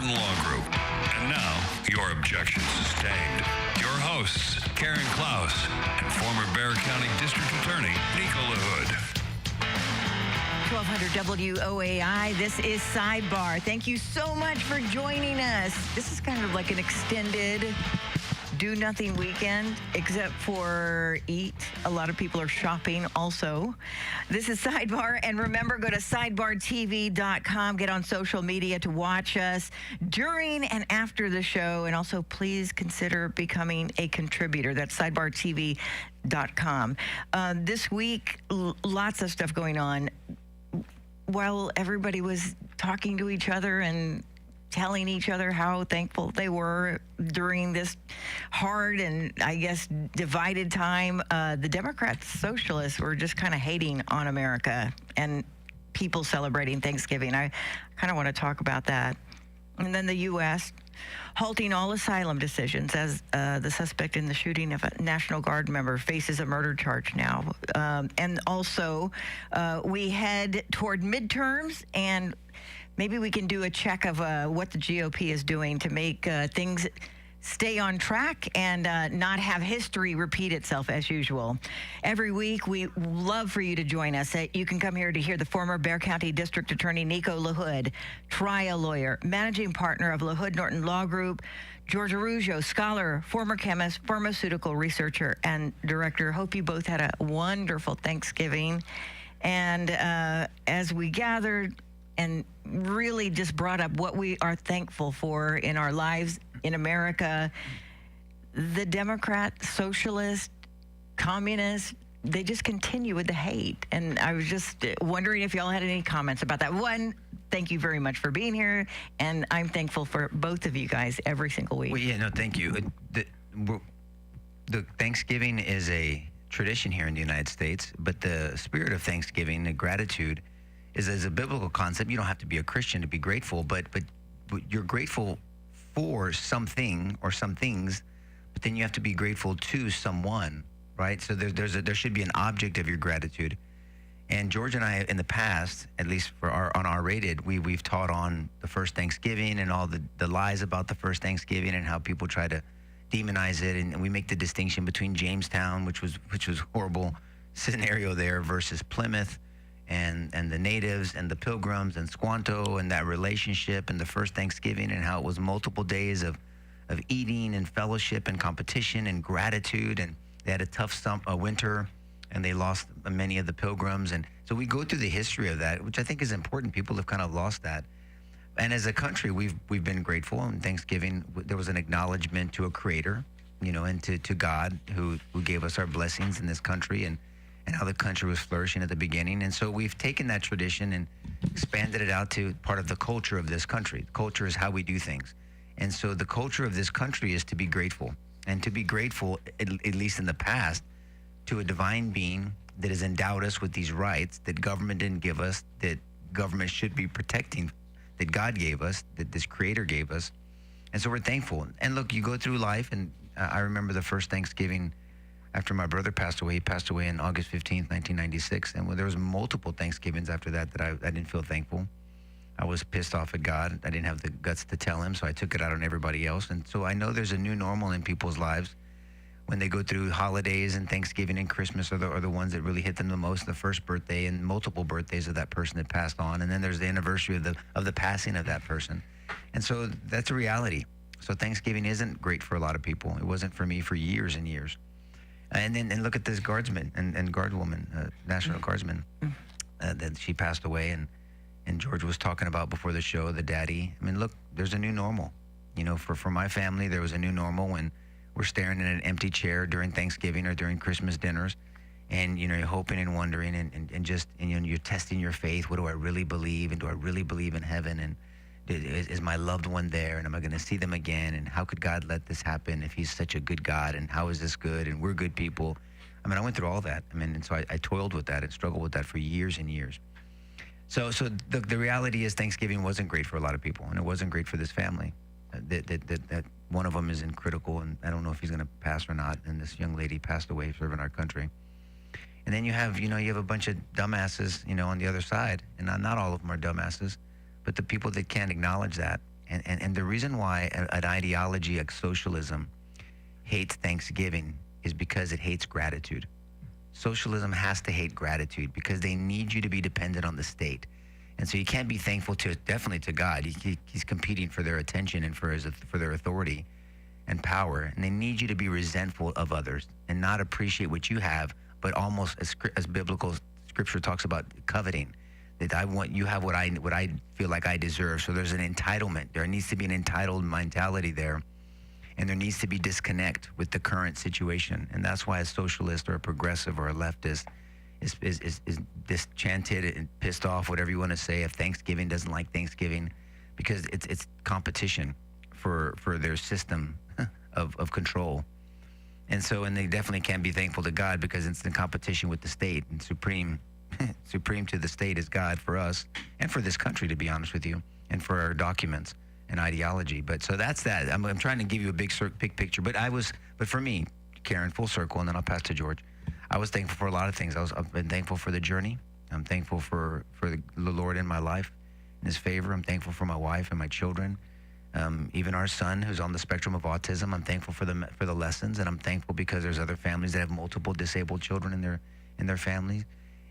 Norton Law Group. And now, your objection sustained. Your hosts, Karen Klaus and former Bexar County District Attorney Nico LaHood. 1200 WOAI, this is Sidebar. Thank you so much for joining us. This is kind of like an extended do-nothing weekend, except for eat. A lot of people are shopping also. This is Sidebar, and remember, go to sidebartv.com. Get on social media to watch us during and after the show, and also please consider becoming a contributor. That's sidebartv.com. This week, lots of stuff going on. While everybody was talking to each other and telling each other how thankful they were during this hard and, I guess, divided time, the Democrat Socialists were just kind of hating on America and people celebrating Thanksgiving. I kind of want to talk about that. And then the U.S. halting all asylum decisions as the suspect in the shooting of a National Guard member faces a murder charge now. And also, we head toward midterms, and maybe we can do a check of what the GOP is doing to make things stay on track and not have history repeat itself as usual. Every week, we love for you to join us. You can come here to hear the former Bexar County District Attorney Nico LaHood, trial lawyer, managing partner of LaHood Norton Law Group, George Araujo, scholar, former chemist, pharmaceutical researcher, and director. Hope you both had a wonderful Thanksgiving. And as we gathered and really just brought up what we are thankful for in our lives in America, the Democrat, Socialist, Communist, they just continue with the hate. And I was just wondering if y'all had any comments about that. One, thank you very much for being here, and I'm thankful for both of you guys every single week. Well, yeah, no, thank you. The Thanksgiving is a tradition here in the United States, but the spirit of Thanksgiving, the gratitude, is a biblical concept. You don't have to be a Christian to be grateful, but you're grateful for something or some things, but then you have to be grateful to someone, right? So there should be an object of your gratitude. And George and I, in the past, at least for on our rated, we've taught on the first Thanksgiving and all the lies about the first Thanksgiving and how people try to demonize it, and we make the distinction between Jamestown, which was horrible scenario there, versus Plymouth. And the natives and the pilgrims and Squanto and that relationship and the first Thanksgiving and how it was multiple days of eating and fellowship and competition and gratitude, and they had a tough winter and they lost many of the pilgrims. And so we go through the history of that, which I think is important. People have kind of lost that. And as a country, we've been grateful. On Thanksgiving, there was an acknowledgement to a creator, and to God who gave us our blessings in this country and how the country was flourishing at the beginning. And so we've taken that tradition and expanded it out to part of the culture of this country. Culture is how we do things. And so the culture of this country is to be grateful. And to be grateful, at least in the past, to a divine being that has endowed us with these rights that government didn't give us, that government should be protecting, that God gave us, that this creator gave us. And so we're thankful. And look, you go through life, and I remember the first Thanksgiving after my brother passed away. He passed away on August 15th, 1996. And there was multiple Thanksgivings after that I didn't feel thankful. I was pissed off at God. I didn't have the guts to tell him, so I took it out on everybody else. And so I know there's a new normal in people's lives when they go through holidays, and Thanksgiving and Christmas are the ones that really hit them the most, the first birthday and multiple birthdays of that person that passed on. And then there's the anniversary of the passing of that person. And so that's a reality. So Thanksgiving isn't great for a lot of people. It wasn't for me for years and years. And look at this guardsman and guardwoman, National Guardsman, that she passed away. And George was talking about before the show, the daddy. I mean, look, there's a new normal. For my family, there was a new normal when we're staring at an empty chair during Thanksgiving or during Christmas dinners. And, you're hoping and wondering and you're testing your faith. What do I really believe? And do I really believe in heaven? And is my loved one there, and am I going to see them again? And how could God let this happen if he's such a good God? And how is this good? And we're good people. I mean, I went through all that. And so I toiled with that and struggled with that for years and years. So the reality is Thanksgiving wasn't great for a lot of people, and it wasn't great for this family. That one of them is in critical, and I don't know if he's going to pass or not. And this young lady passed away serving our country. And then you have a bunch of dumbasses, on the other side, and not all of them are dumbasses. But the people that can't acknowledge that And the reason why an ideology like socialism hates Thanksgiving is because it hates gratitude. Socialism has to hate gratitude because they need you to be dependent on the state. And so you can't be thankful definitely to God. He's competing for their attention and for their authority and power. And they need you to be resentful of others and not appreciate what you have, but almost as biblical scripture talks about coveting. That you have what I feel like I deserve. So there's an entitlement. There needs to be an entitled mentality there. And there needs to be disconnect with the current situation. And that's why a socialist or a progressive or a leftist is disenchanted and pissed off, whatever you want to say, if Thanksgiving doesn't like Thanksgiving, because it's competition for their system of control. And they definitely can't be thankful to God because it's in competition with the state, and supreme to the state is God for us and for this country, to be honest with you, and for our documents and ideology. But so that's that. I'm trying to give you a big picture. But for me, Karen, full circle, and then I'll pass to George. I was thankful for a lot of things. I've been thankful for the journey. I'm thankful for the Lord in my life and His favor. I'm thankful for my wife and my children. Even our son, who's on the spectrum of autism, I'm thankful for the lessons, and I'm thankful because there's other families that have multiple disabled children in their families,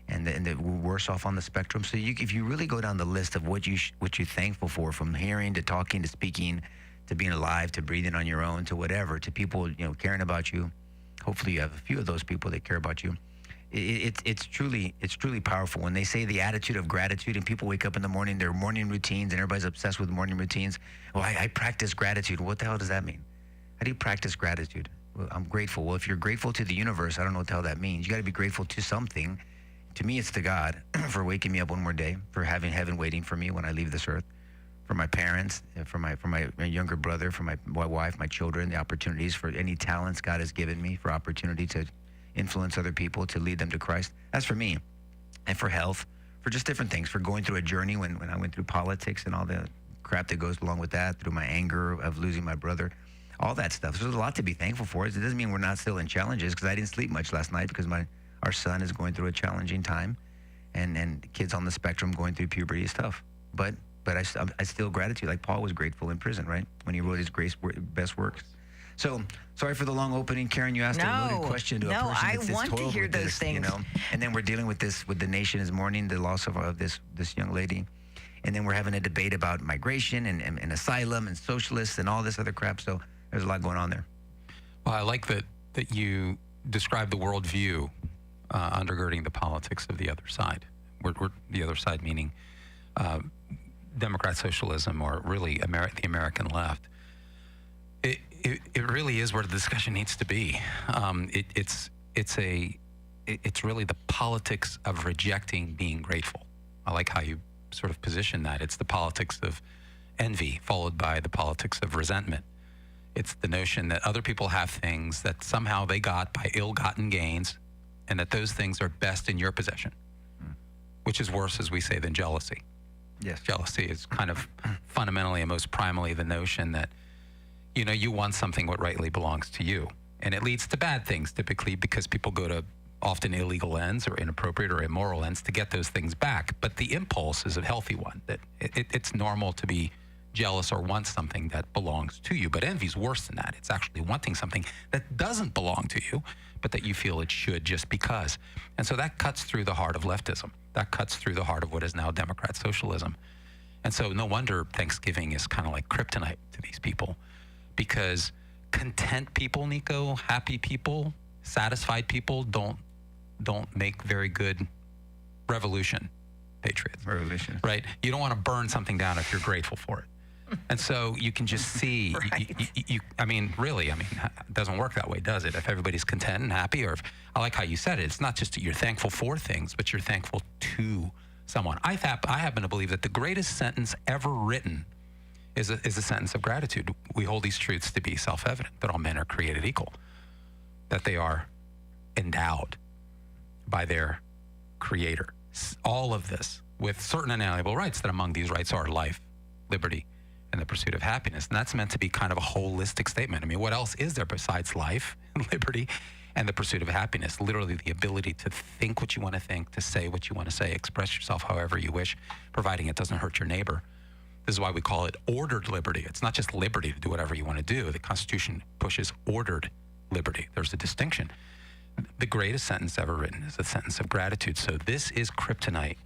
and they're worse off on the spectrum. So if you really go down the list of what you're thankful for, from hearing to talking to speaking to being alive to breathing on your own to whatever, to people caring about you. Hopefully you have a few of those people that care about you. It's truly powerful when they say the attitude of gratitude, and people wake up in the morning, their morning routines, and everybody's obsessed with morning routines. Well, I practice gratitude. What the hell does that mean? How do you practice gratitude? Well, I'm grateful. Well, if you're grateful to the universe, I don't know what the hell that means. You got to be grateful to something. To me, it's to God for waking me up one more day, for having heaven waiting for me when I leave this earth, for my parents, for my younger brother, for my wife, my children, the opportunities, for any talents God has given me, for opportunity to influence other people, to lead them to Christ. That's for me. And for health, for just different things, for going through a journey when I went through politics and all the crap that goes along with that, through my anger of losing my brother, all that stuff. So there's a lot to be thankful for. It doesn't mean we're not still in challenges, because I didn't sleep much last night because our son is going through a challenging time, and kids on the spectrum going through puberty is tough. But I still gratitude, like Paul was grateful in prison, right? When he wrote his best works. So sorry for the long opening, Karen. You asked a loaded question to a person that's want to hear those things. And then we're dealing with this with the nation is mourning the loss of this young lady, and then we're having a debate about migration and asylum and socialists and all this other crap. So there's a lot going on there. Well, I like that you describe the worldview undergirding the politics of the other side. We're the other side meaning Democrat Socialism, or really the American left. It really is where the discussion needs to be. It's really the politics of rejecting being grateful. I like how you sort of position that. It's the politics of envy followed by the politics of resentment. It's the notion that other people have things that somehow they got by ill-gotten gains, and that those things are best in your possession, which is worse, as we say, than jealousy. Yes. Jealousy is kind of fundamentally and most primally the notion that you want something what rightly belongs to you. And it leads to bad things typically, because people go to often illegal ends or inappropriate or immoral ends to get those things back. But the impulse is a healthy one, that it's normal to be jealous or want something that belongs to you. But envy is worse than that. It's actually wanting something that doesn't belong to you, but that you feel it should just because. And so that cuts through the heart of leftism. That cuts through the heart of what is now Democrat socialism. And so no wonder Thanksgiving is kind of like kryptonite to these people, because content people, Nico, happy people, satisfied people don't make very good revolution patriots. Revolution. Right? You don't want to burn something down if you're grateful for it. And so you can just see, Right. it doesn't work that way, does it? If everybody's content and happy, or I like how you said it, it's not just that you're thankful for things, but you're thankful to someone. I happen to believe that the greatest sentence ever written is a sentence of gratitude. We hold these truths to be self-evident, that all men are created equal, that they are endowed by their creator. All of this with certain inalienable rights, that among these rights are life, liberty, and the pursuit of happiness. And that's meant to be kind of a holistic statement. I mean, what else is there besides life, liberty, and the pursuit of happiness? Literally the ability to think what you want to think, to say what you want to say, express yourself however you wish, providing it doesn't hurt your neighbor. This is why we call it ordered liberty. It's not just liberty to do whatever you want to do. The Constitution pushes ordered liberty. There's a distinction. The greatest sentence ever written is a sentence of gratitude. So this is kryptonite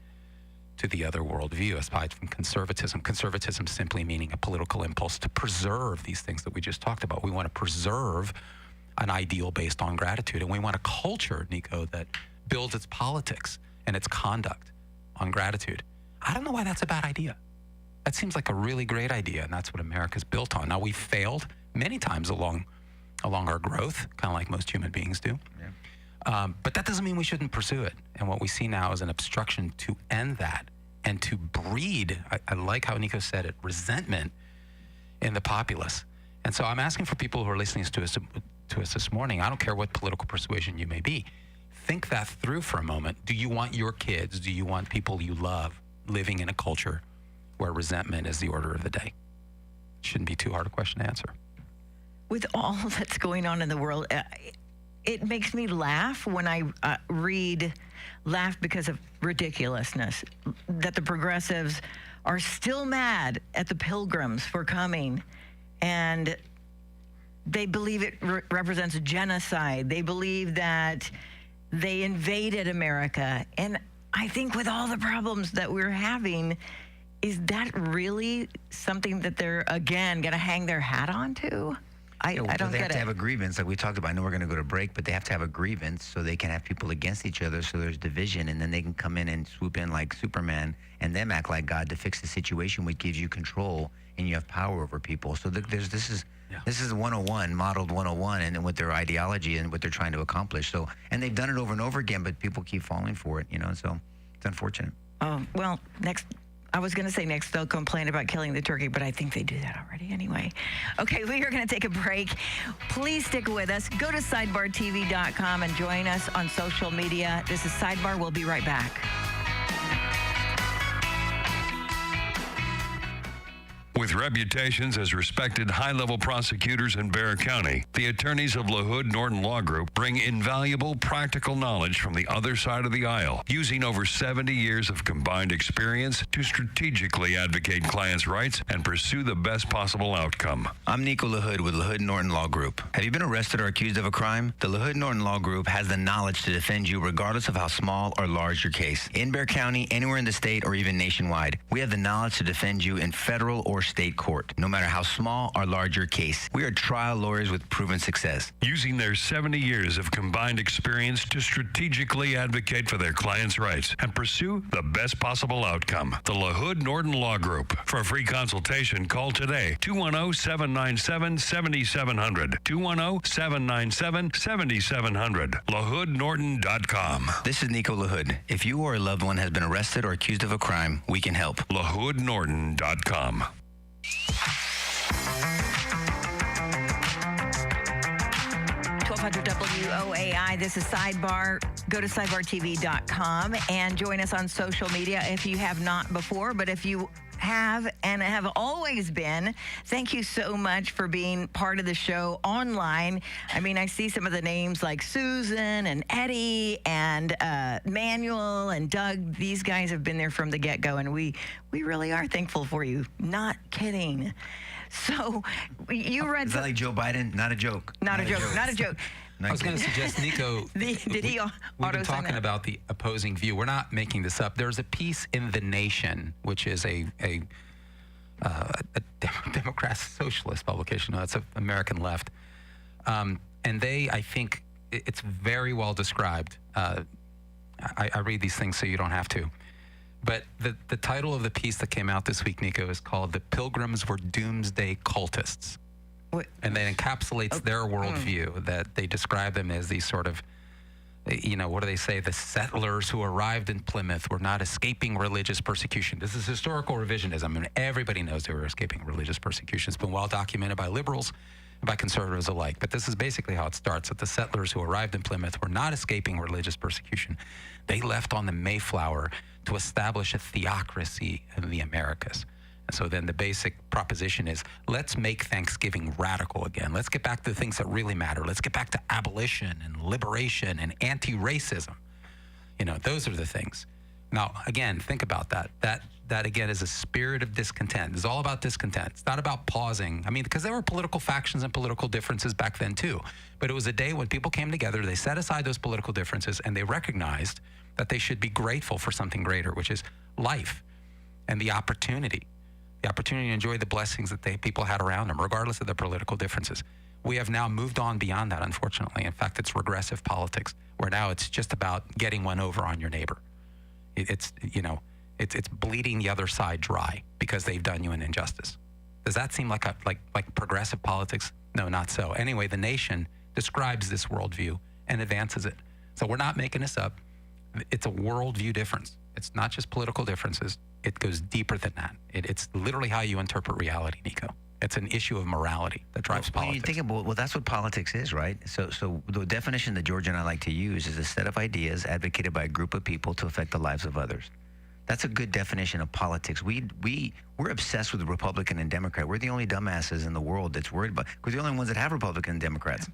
to the other worldview, aside from conservatism. Conservatism simply meaning a political impulse to preserve these things that we just talked about. We want to preserve an ideal based on gratitude. And we want a culture, Nico, that builds its politics and its conduct on gratitude. I don't know why that's a bad idea. That seems like a really great idea, and that's what America's built on. Now, we've failed many times along our growth, kind of like most human beings do. Yeah. But that doesn't mean we shouldn't pursue it. And what we see now is an obstruction to end that and to breed, I like how Nico said it, resentment in the populace. And so I'm asking for people who are listening to us this morning, I don't care what political persuasion you may be, think that through for a moment. Do you want your kids, do you want people you love living in a culture where resentment is the order of the day? Shouldn't be too hard a question to answer. With all that's going on in the world, it makes me laugh when I laugh because of ridiculousness, that the progressives are still mad at the pilgrims for coming, and they believe it represents genocide. They believe that they invaded America. And I think with all the problems that we're having, is that really something that they're, again, going to hang their hat on to? I don't get it. They have to have a grievance, like we talked about. I know we're going to go to break, but they have to have a grievance so they can have people against each other, so there's division, and then they can come in and swoop in like Superman and them act like God to fix the situation, which gives you control and you have power over people. So this is 101, modeled 101, and with their ideology and what they're trying to accomplish. So, and they've done it over and over again, but people keep falling for it, so it's unfortunate. Well, I was going to say next they'll complain about killing the turkey, but I think they do that already anyway. Okay, we are going to take a break. Please stick with us. Go to sidebartv.com and join us on social media. This is Sidebar. We'll be right back. With reputations as respected high-level prosecutors in Bexar County, the attorneys of LaHood Norton Law Group bring invaluable practical knowledge from the other side of the aisle, using over 70 years of combined experience to strategically advocate clients' rights and pursue the best possible outcome. I'm Nico LaHood with LaHood Norton Law Group. Have you been arrested or accused of a crime? The LaHood Norton Law Group has the knowledge to defend you regardless of how small or large your case. In Bexar County, anywhere in the state, or even nationwide, we have the knowledge to defend you in federal or state court, no matter how small or large your case. We are trial lawyers with proven success. Using their 70 years of combined experience to strategically advocate for their clients' rights and pursue the best possible outcome. The LaHood Norton Law Group. For a free consultation, call today, 210-797-7700. 210-797-7700. LaHoodNorton.com. This is Nico LaHood. If you or a loved one has been arrested or accused of a crime, we can help. LaHoodNorton.com. 1200 WOAI. This is Sidebar. Go to sidebartv.com and join us on social media if you have not before. But if you have and have always been, thank you so much for being part of the show online. I mean, I see some of the names like Susan and Eddie and Manuel and Doug. These guys have been there from the get-go, and we really are thankful for you. Not kidding. So you read... Is that like Joe Biden? Not a joke. Not a joke. Not a joke. I was going to suggest, Nico, we've been talking about the opposing view. We're not making this up. There's a piece in The Nation, which is a Democrat Socialist publication. That's an American left. And I think it's very well described. I read these things so you don't have to. But the title of the piece that came out this week, Nico, is called "The Pilgrims Were Doomsday Cultists." And that encapsulates their worldview, that they describe them as these sort of, what do they say? The settlers who arrived in Plymouth were not escaping religious persecution. This is historical revisionism. I mean, everybody knows they were escaping religious persecution. It's been well documented by liberals and by conservatives alike. But this is basically how it starts, that the settlers who arrived in Plymouth were not escaping religious persecution. They left on the Mayflower to establish a theocracy in the Americas. And so then the basic proposition is, let's make Thanksgiving radical again. Let's get back to the things that really matter. Let's get back to abolition and liberation and anti-racism. Those are the things. Now, again, think about that. that again is a spirit of discontent. It's all about discontent. It's not about pausing. I mean, because there were political factions and political differences back then too. But it was a day when people came together, they set aside those political differences, and they recognized that they should be grateful for something greater, which is life and the opportunity to enjoy the blessings that people had around them, regardless of their political differences. We have now moved on beyond that, unfortunately. In fact, it's regressive politics, where now it's just about getting one over on your neighbor. It's bleeding the other side dry because they've done you an injustice. Does that seem like progressive politics? No, not so. Anyway, the nation describes this worldview and advances it. So we're not making this up. It's a worldview difference. It's not just political differences. It goes deeper than that. It's literally how you interpret reality, Nico. It's an issue of morality that drives politics. When you think about, well, that's what politics is, right? So the definition that George and I like to use is a set of ideas advocated by a group of people to affect the lives of others. That's a good definition of politics. We're obsessed with the Republican and Democrat. We're the only dumbasses in the world that's worried about, because we're the only ones that have Republican and Democrats.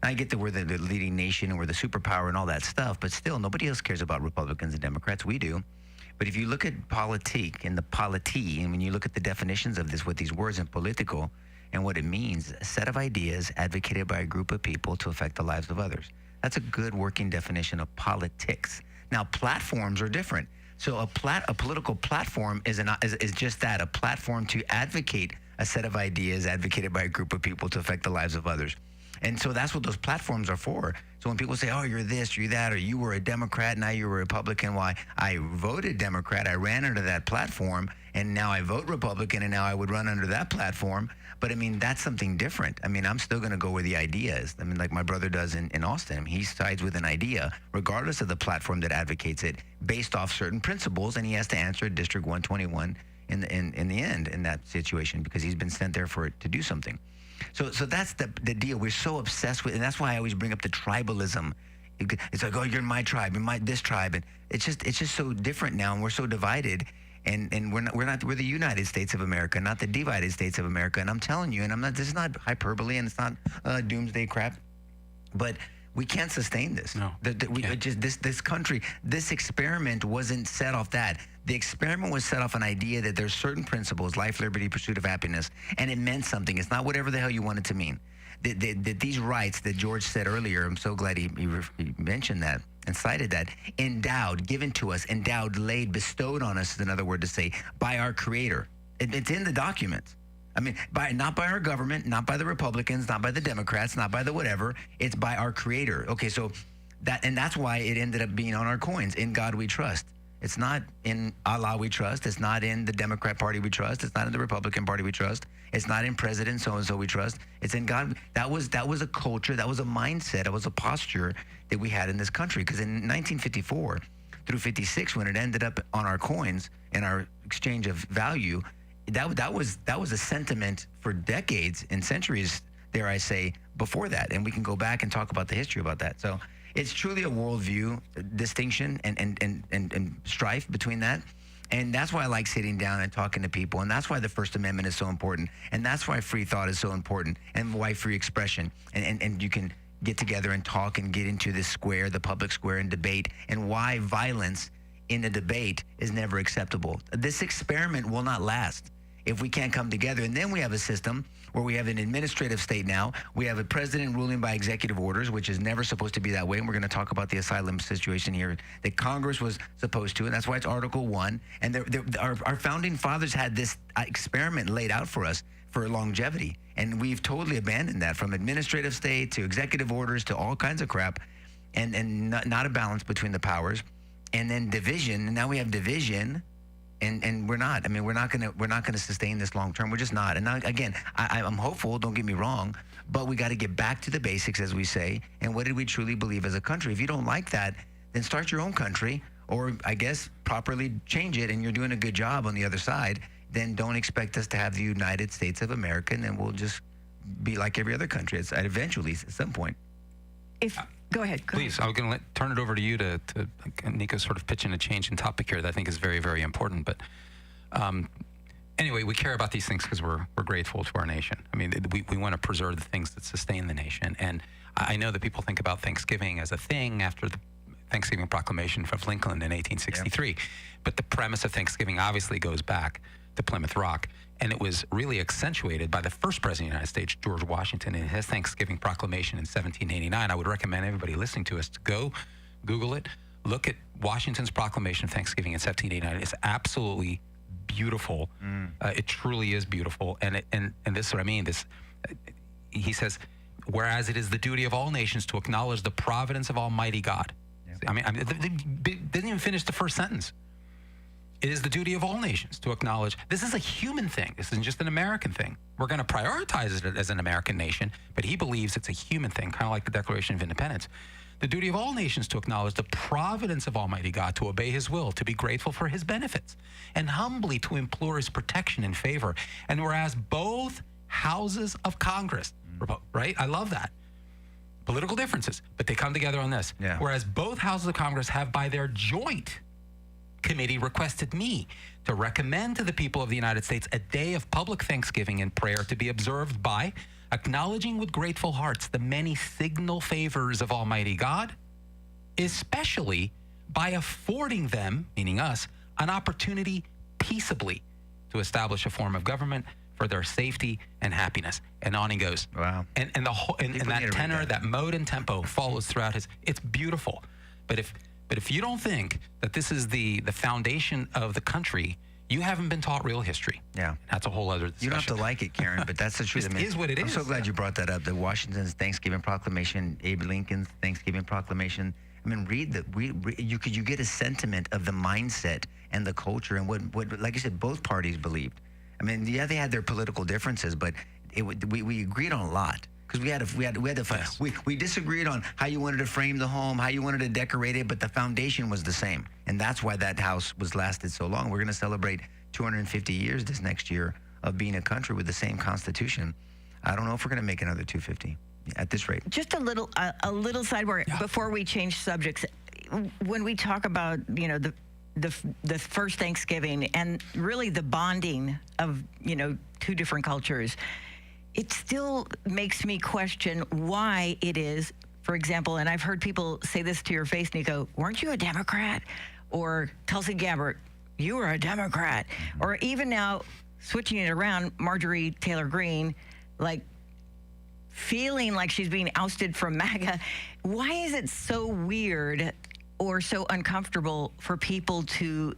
Now, I get that we're the leading nation and we're the superpower and all that stuff, but still, nobody else cares about Republicans and Democrats. We do. But if you look at politique and the polity, and when you look at the definitions of this, what these words in political and what it means, a set of ideas advocated by a group of people to affect the lives of others. That's a good working definition of politics. Now, platforms are different. So a political platform is just that, a platform to advocate a set of ideas advocated by a group of people to affect the lives of others. And so that's what those platforms are for. So when people say, oh, you're this, you're that, or you were a Democrat, now you're a Republican, why I voted Democrat, I ran under that platform, and now I vote Republican, and now I would run under that platform. But I mean, that's something different. I mean, I'm still going to go where the idea is. I mean, like my brother does in Austin. I mean, he sides with an idea, regardless of the platform that advocates it, based off certain principles, and he has to answer District 121 in the end in that situation, because he's been sent there for it to do something. So that's the deal. We're so obsessed with, and that's why I always bring up the tribalism. It's like, oh, you're in my tribe, you're this tribe, and it's just so different now, and we're so divided. And we're the United States of America, not the divided states of America. And I'm telling you, and this is not hyperbole, and it's not doomsday crap, but we can't sustain this. No, this country, this experiment wasn't set off that. The experiment was set off an idea that there's certain principles, life, liberty, pursuit of happiness, and it meant something. It's not whatever the hell you want it to mean. That these rights that George said earlier, I'm so glad he mentioned that and cited that, endowed, given to us, endowed, laid, bestowed on us is another word to say, by our Creator. It's in the documents. I mean, not by our government, not by the Republicans, not by the Democrats, not by the whatever. It's by our Creator. Okay, so that's why it ended up being on our coins. In God we trust. It's not in Allah we trust. It's not in the Democrat Party we trust. It's not in the Republican Party we trust. It's not in President so-and-so we trust. It's in God. That was a culture. That was a mindset. That was a posture that we had in this country. Because in 1954 through 56, when it ended up on our coins and our exchange of value, that was a sentiment for decades and centuries, dare I say, before that. And we can go back and talk about the history about that. So it's truly a worldview distinction and strife between that. And that's why I like sitting down and talking to people. And that's why the First Amendment is so important. And that's why free thought is so important, and why free expression. And you can get together and talk and get into this square, the public square, and debate, and why violence in a debate is never acceptable. This experiment will not last if we can't come together. And then we have a system where we have an administrative state now. We have a president ruling by executive orders, which is never supposed to be that way. And we're going to talk about the asylum situation here that Congress was supposed to, and that's why it's Article 1. And our founding fathers had this experiment laid out for us for longevity. And we've totally abandoned that, from administrative state to executive orders to all kinds of crap, and not a balance between the powers. And then division, and now we have division. And we're not. I mean, we're not gonna sustain this long term. We're just not. And now, again, I'm hopeful. Don't get me wrong, but we got to get back to the basics, as we say. And what did we truly believe as a country? If you don't like that, then start your own country, or I guess properly change it. And you're doing a good job on the other side. Then don't expect us to have the United States of America, and then we'll just be like every other country. It's eventually at some point. Go ahead. Please, I'm going to turn it over to you to Nico, sort of pitching a change in topic here that I think is very, very important. But anyway, we care about these things because we're grateful to our nation. I mean, we want to preserve the things that sustain the nation. And I know that people think about Thanksgiving as a thing after the Thanksgiving Proclamation of Lincoln in 1863. But the premise of Thanksgiving obviously goes back to Plymouth Rock. And it was really accentuated by the first president of the United States, George Washington, in his Thanksgiving Proclamation in 1789. I would recommend everybody listening to us to go Google it, look at Washington's Proclamation of Thanksgiving in 1789. It's absolutely beautiful. It truly is beautiful. And this is what I mean. He says, whereas it is the duty of all nations to acknowledge the providence of Almighty God. I mean, it didn't even finish the first sentence. It is the duty of all nations to acknowledge this is a human thing. This isn't just an American thing. We're going to prioritize it as an American nation, but he believes it's a human thing, kind of like the Declaration of Independence. The duty of all nations to acknowledge the providence of Almighty God, to obey his will, to be grateful for his benefits, and humbly to implore his protection and favor. And whereas both houses of Congress, right? I love that. Political differences, but they come together on this. Yeah. Whereas both houses of Congress have by their joint committee requested me to recommend to the people of the United States a day of public thanksgiving and prayer to be observed by acknowledging with grateful hearts the many signal favors of Almighty God, especially by affording them, meaning us, an opportunity peaceably to establish a form of government for their safety and happiness. And on he goes. Wow. And the whole and that tenor, that mode and tempo follows throughout his. It's beautiful. But if you don't think that this is the foundation of the country, you haven't been taught real history. Yeah. That's a whole other discussion. You don't have to like it, Karen, but that's the truth. It is what it I'm is. so glad you brought that up. The Washington's Thanksgiving Proclamation, Abe Lincoln's Thanksgiving Proclamation. I mean, you get a sentiment of the mindset and the culture and what like I said, both parties believed. I mean, yeah, they had their political differences, but we agreed on a lot. Because we had to fight. Yes. We disagreed on how you wanted to frame the home, how you wanted to decorate it, but the foundation was the same, and that's why that house was lasted so long. We're going to celebrate 250 years this next year of being a country with the same constitution. I don't know if we're going to make another 250 at this rate. Just a little sidebar before we change subjects. When we talk about the first Thanksgiving and really the bonding of two different cultures, it still makes me question why it is, for example, and I've heard people say this to your face, Nico, weren't you a Democrat? Or Tulsi Gabbard, you were a Democrat. Or even now, switching it around, Marjorie Taylor Greene, like feeling like she's being ousted from MAGA. Why is it so weird or so uncomfortable for people to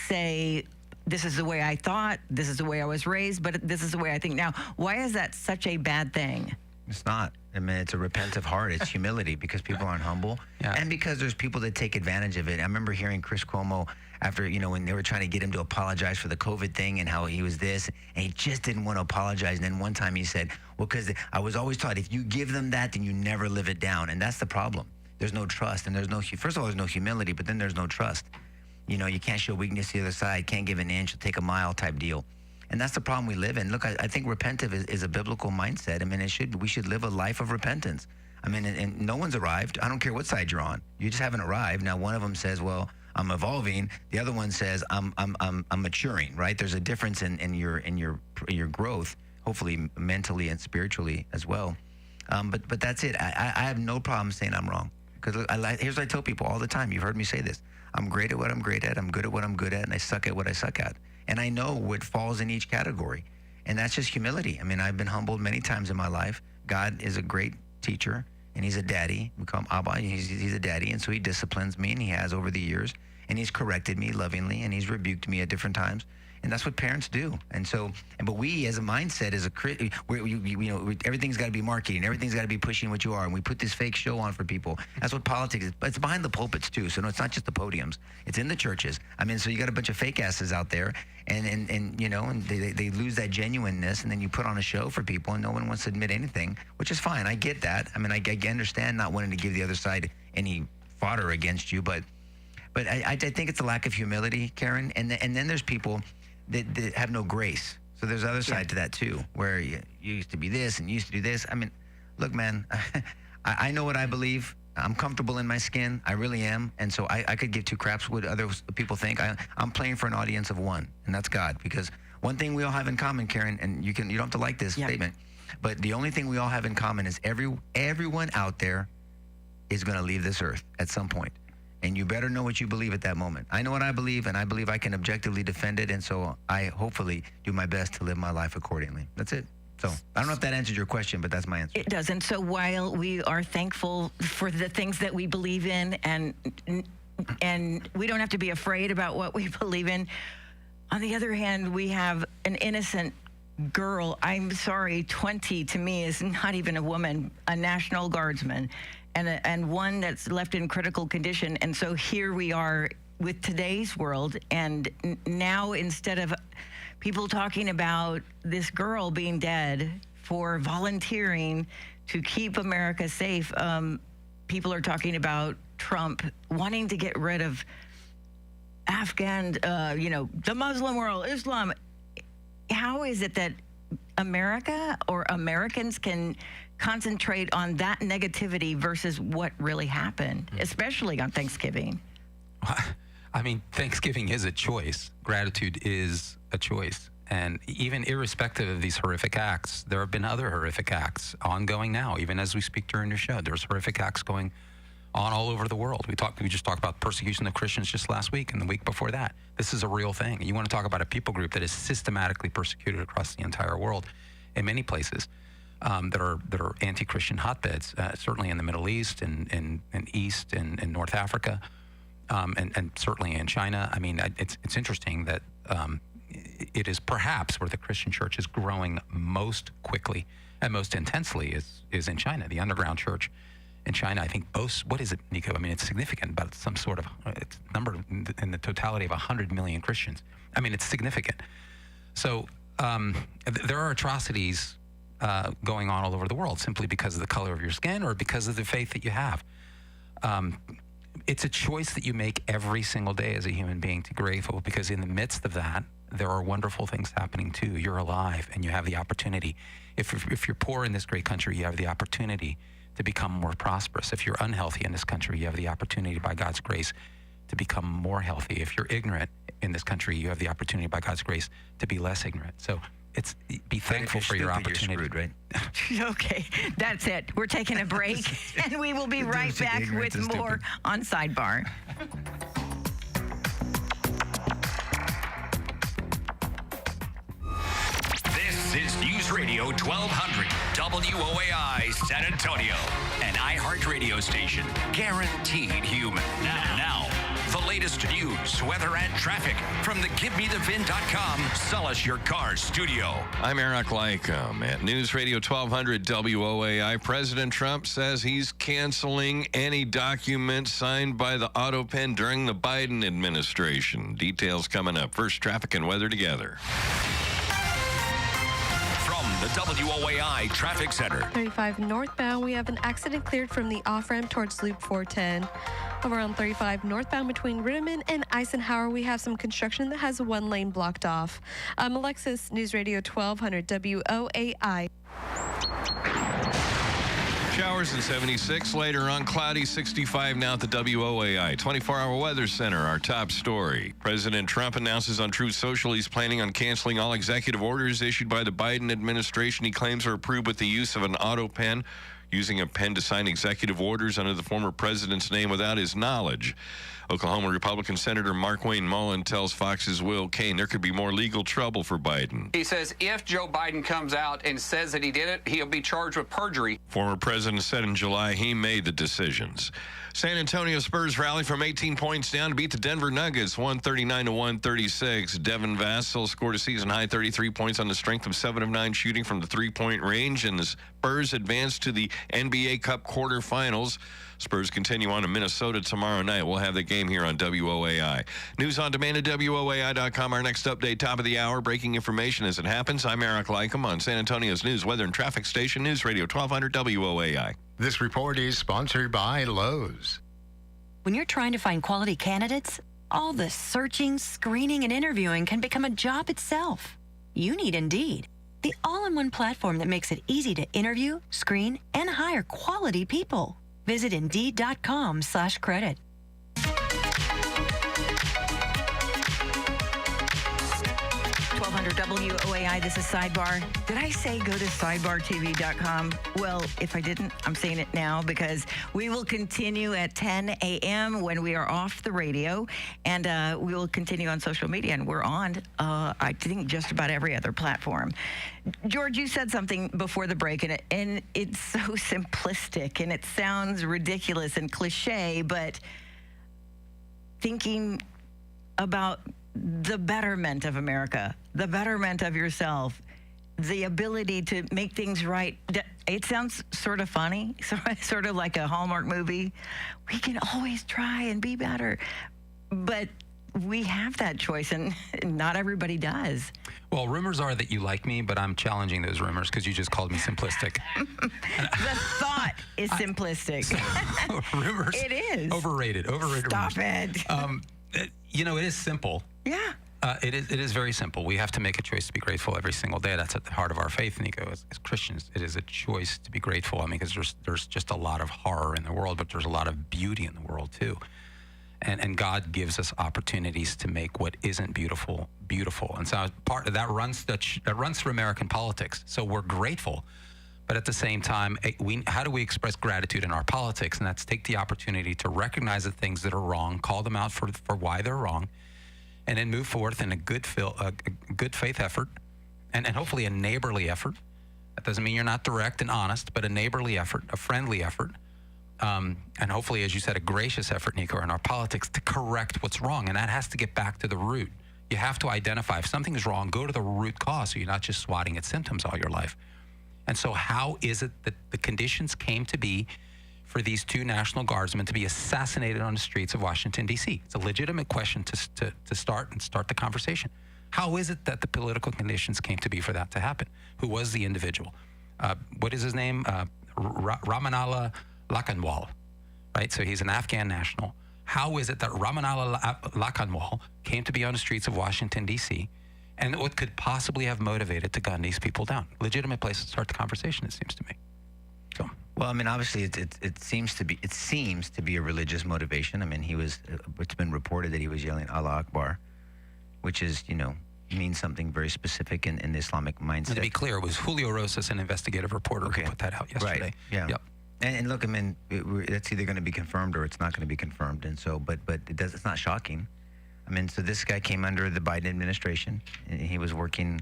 say, this is the way I thought, this is the way I was raised, but this is the way I think now? Why is that such a bad thing? It's not. I mean, it's a repentant heart. It's humility because people aren't humble. Yeah. And because there's people that take advantage of it. I remember hearing Chris Cuomo after, when they were trying to get him to apologize for the COVID thing and how he was this, and he just didn't want to apologize. And then one time he said, well, because I was always taught if you give them that, then you never live it down. And that's the problem. There's no trust. And first of all, there's no humility, but then there's no trust. You can't show weakness to the other side, can't give an inch, take a mile type deal. And that's the problem we live in. Look, I think repentive is a biblical mindset. I mean, we should live a life of repentance. I mean, and no one's arrived. I don't care what side you're on. You just haven't arrived. Now, one of them says, well, I'm evolving. The other one says, I'm maturing, right? There's a difference in your growth, hopefully mentally and spiritually as well. But that's it. I have no problem saying I'm wrong. Because here's what I tell people all the time. You've heard me say this. I'm great at what I'm great at. I'm good at what I'm good at. And I suck at what I suck at. And I know what falls in each category. And that's just humility. I mean, I've been humbled many times in my life. God is a great teacher, and he's a daddy. We call him Abba. He's a daddy, and so he disciplines me, and he has over the years. And he's corrected me lovingly, and he's rebuked me at different times. And that's what parents do. And so, but we as a mindset, everything's got to be marketing. Everything's got to be pushing what you are. And we put this fake show on for people. That's what politics is. But it's behind the pulpits too. So no, it's not just the podiums. It's in the churches. I mean, so you got a bunch of fake asses out there, and they lose that genuineness, and then you put on a show for people, and no one wants to admit anything, which is fine. I get that. I mean, I understand not wanting to give the other side any fodder against you, but I think it's a lack of humility, Karen. And then there's people that have no grace. So there's the other side to that too, where you used to be this and you used to do this. I mean, look, man, I know what I believe. I'm comfortable in my skin. I really am. And so I could give two craps what other people think. I'm playing for an audience of one, and that's God. Because one thing we all have in common, Karen, and you don't have to like this statement, but the only thing we all have in common is everyone out there is going to leave this earth at some point. And you better know what you believe at that moment. I know what I believe, and I believe I can objectively defend it, and so I hopefully do my best to live my life accordingly. That's it. So I don't know if that answered your question, but that's my answer. It does. And so while we are thankful for the things that we believe in, and we don't have to be afraid about what we believe in, on the other hand, we have an innocent girl. I'm sorry, 20 to me is not even a woman, a National Guardsman, and one that's left in critical condition. And so here we are with today's world, and now instead of people talking about this girl being dead for volunteering to keep America safe, people are talking about Trump wanting to get rid of Afghan, the Muslim world, Islam. How is it that America or Americans can concentrate on that negativity versus what really happened, especially on Thanksgiving? I mean, Thanksgiving is a choice. Gratitude is a choice. And even irrespective of these horrific acts, there have been other horrific acts ongoing now, even as we speak during your show. There's horrific acts going on all over the world. We just talked about persecution of Christians just last week and the week before that. This is a real thing. You want to talk about a people group that is systematically persecuted across the entire world in many places that are anti-Christian hotbeds, certainly in the Middle East and East and North Africa, and certainly in China. I mean, it's interesting that it is perhaps where the Christian church is growing most quickly and most intensely is in China. The underground church in China, I think, boasts, what is it, Nico? I mean, it's significant, but some sort of it's number in the totality of 100 million Christians. I mean, it's significant. So there are atrocities going on all over the world simply because of the color of your skin or because of the faith that you have. It's a choice that you make every single day as a human being to be grateful, because in the midst of that, there are wonderful things happening too. You're alive and you have the opportunity. If you're poor in this great country, you have the opportunity to become more prosperous. If you're unhealthy in this country, you have the opportunity by God's grace to become more healthy. If you're ignorant in this country, you have the opportunity by God's grace to be less ignorant. So be thankful for your opportunity. You're screwed, right? Okay, that's it. We're taking a break, and we will be right back with more on Sidebar. This is News Radio 1200 WOAI San Antonio, an iHeart radio station, guaranteed human. Now, the latest news, weather, and traffic from the GiveMeTheVin.com Sell Us Your Car studio. I'm Eric Lycom at News Radio 1200 WOAI. President Trump says he's canceling any document signed by the auto pen during the Biden administration. Details coming up. First, traffic and weather together. The WOAI Traffic Center. 35 northbound, we have an accident cleared from the off-ramp towards Loop 410. Over on 35 northbound between Ritterman and Eisenhower, we have some construction that has one lane blocked off. I'm Alexis, News Radio 1200 WOAI. Showers at 76. Later on, cloudy 65 now at the WOAI. 24-hour weather center, our top story. President Trump announces on Truth Social he's planning on canceling all executive orders issued by the Biden administration he claims are approved with the use of an auto pen, using a pen to sign executive orders under the former president's name without his knowledge. Oklahoma Republican Senator Mark Wayne Mullen tells Fox's Will Cain there could be more legal trouble for Biden. He says if Joe Biden comes out and says that he did it, he'll be charged with perjury. Former president said in July he made the decisions. San Antonio Spurs rally from 18 points down to beat the Denver Nuggets 139-136. Devin Vassell scored a season-high 33 points on the strength of 7 of 9 shooting from the three-point range, and the Spurs advanced to the NBA Cup quarterfinals. Spurs continue on to Minnesota tomorrow night. We'll have the game here on WOAI. News on demand at WOAI.com. Our next update, top of the hour, breaking information as it happens. I'm Eric Lycom on San Antonio's news, weather, and traffic station, News Radio 1200 WOAI. This report is sponsored by Lowe's. When you're trying to find quality candidates, all the searching, screening, and interviewing can become a job itself. You need Indeed, the all-in-one platform that makes it easy to interview, screen, and hire quality people. Visit Indeed.com/credit. 1200 WOAI, this is Sidebar. Did I say go to sidebartv.com? Well, if I didn't, I'm saying it now because we will continue at 10 a.m. when we are off the radio, and we will continue on social media, and we're on, I think, just about every other platform. George, you said something before the break, and it's so simplistic, and it sounds ridiculous and cliche, but thinking about the betterment of America, the betterment of yourself, the ability to make things right. It sounds sort of funny, sort of like a Hallmark movie. We can always try and be better, but we have that choice, and not everybody does. Well, rumors are that you like me, but I'm challenging those rumors because you just called me simplistic. The thought is simplistic. Rumors. It is. Overrated. Stop rumors. it. It is simple. Yeah. It is very simple. We have to make a choice to be grateful every single day. That's at the heart of our faith, Nico. As Christians, it is a choice to be grateful. I mean, because there's just a lot of horror in the world, but there's a lot of beauty in the world too. And God gives us opportunities to make what isn't beautiful beautiful. And so part of that runs through American politics. So we're grateful, but at the same time, how do we express gratitude in our politics? And that's take the opportunity to recognize the things that are wrong, call them out for why they're wrong, and then move forth in a good faith effort, and hopefully a neighborly effort. That doesn't mean you're not direct and honest, but a neighborly effort, a friendly effort, and hopefully, as you said, a gracious effort, Nico, in our politics to correct what's wrong. And that has to get back to the root. You have to identify if something is wrong, go to the root cause, so you're not just swatting at symptoms all your life. And so how is it that the conditions came to be for these two National Guardsmen to be assassinated on the streets of Washington, D.C.? It's a legitimate question to start the conversation. How is it that the political conditions came to be for that to happen? Who was the individual? What is his name? Ramanallah Lakhanwal, right? So he's an Afghan national. How is it that Ramanallah Lakhanwal came to be on the streets of Washington, D.C., and what could possibly have motivated to gun these people down? Legitimate place to start the conversation, it seems to me. So, well, I mean, obviously, it seems to be a religious motivation. I mean, it's been reported that he was yelling Allah Akbar, which is, means something very specific in the Islamic mindset. And to be clear, it was Julio Rosas, an investigative reporter, who put that out yesterday. Right. Yeah. Yep. And look, I mean, that's either going to be confirmed or it's not going to be confirmed. And so, but it's not shocking. I mean, so this guy came under the Biden administration, and he was working.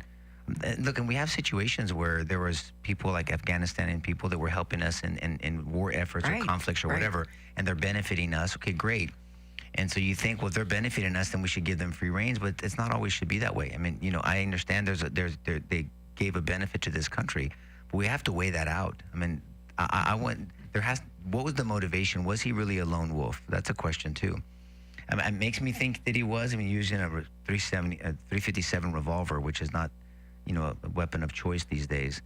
Look, and we have situations where there was people like Afghanistan and people that were helping us in war efforts or conflicts or whatever, and they're benefiting us. Okay, great. And so you think, well, if they're benefiting us, then we should give them free reins, but it's not always should be that way. I mean, I understand they gave a benefit to this country, but we have to weigh that out. I mean, what was the motivation? Was he really a lone wolf? That's a question too. I mean, it makes me think that he was. I mean, using a 357 revolver, which is not, a weapon of choice these days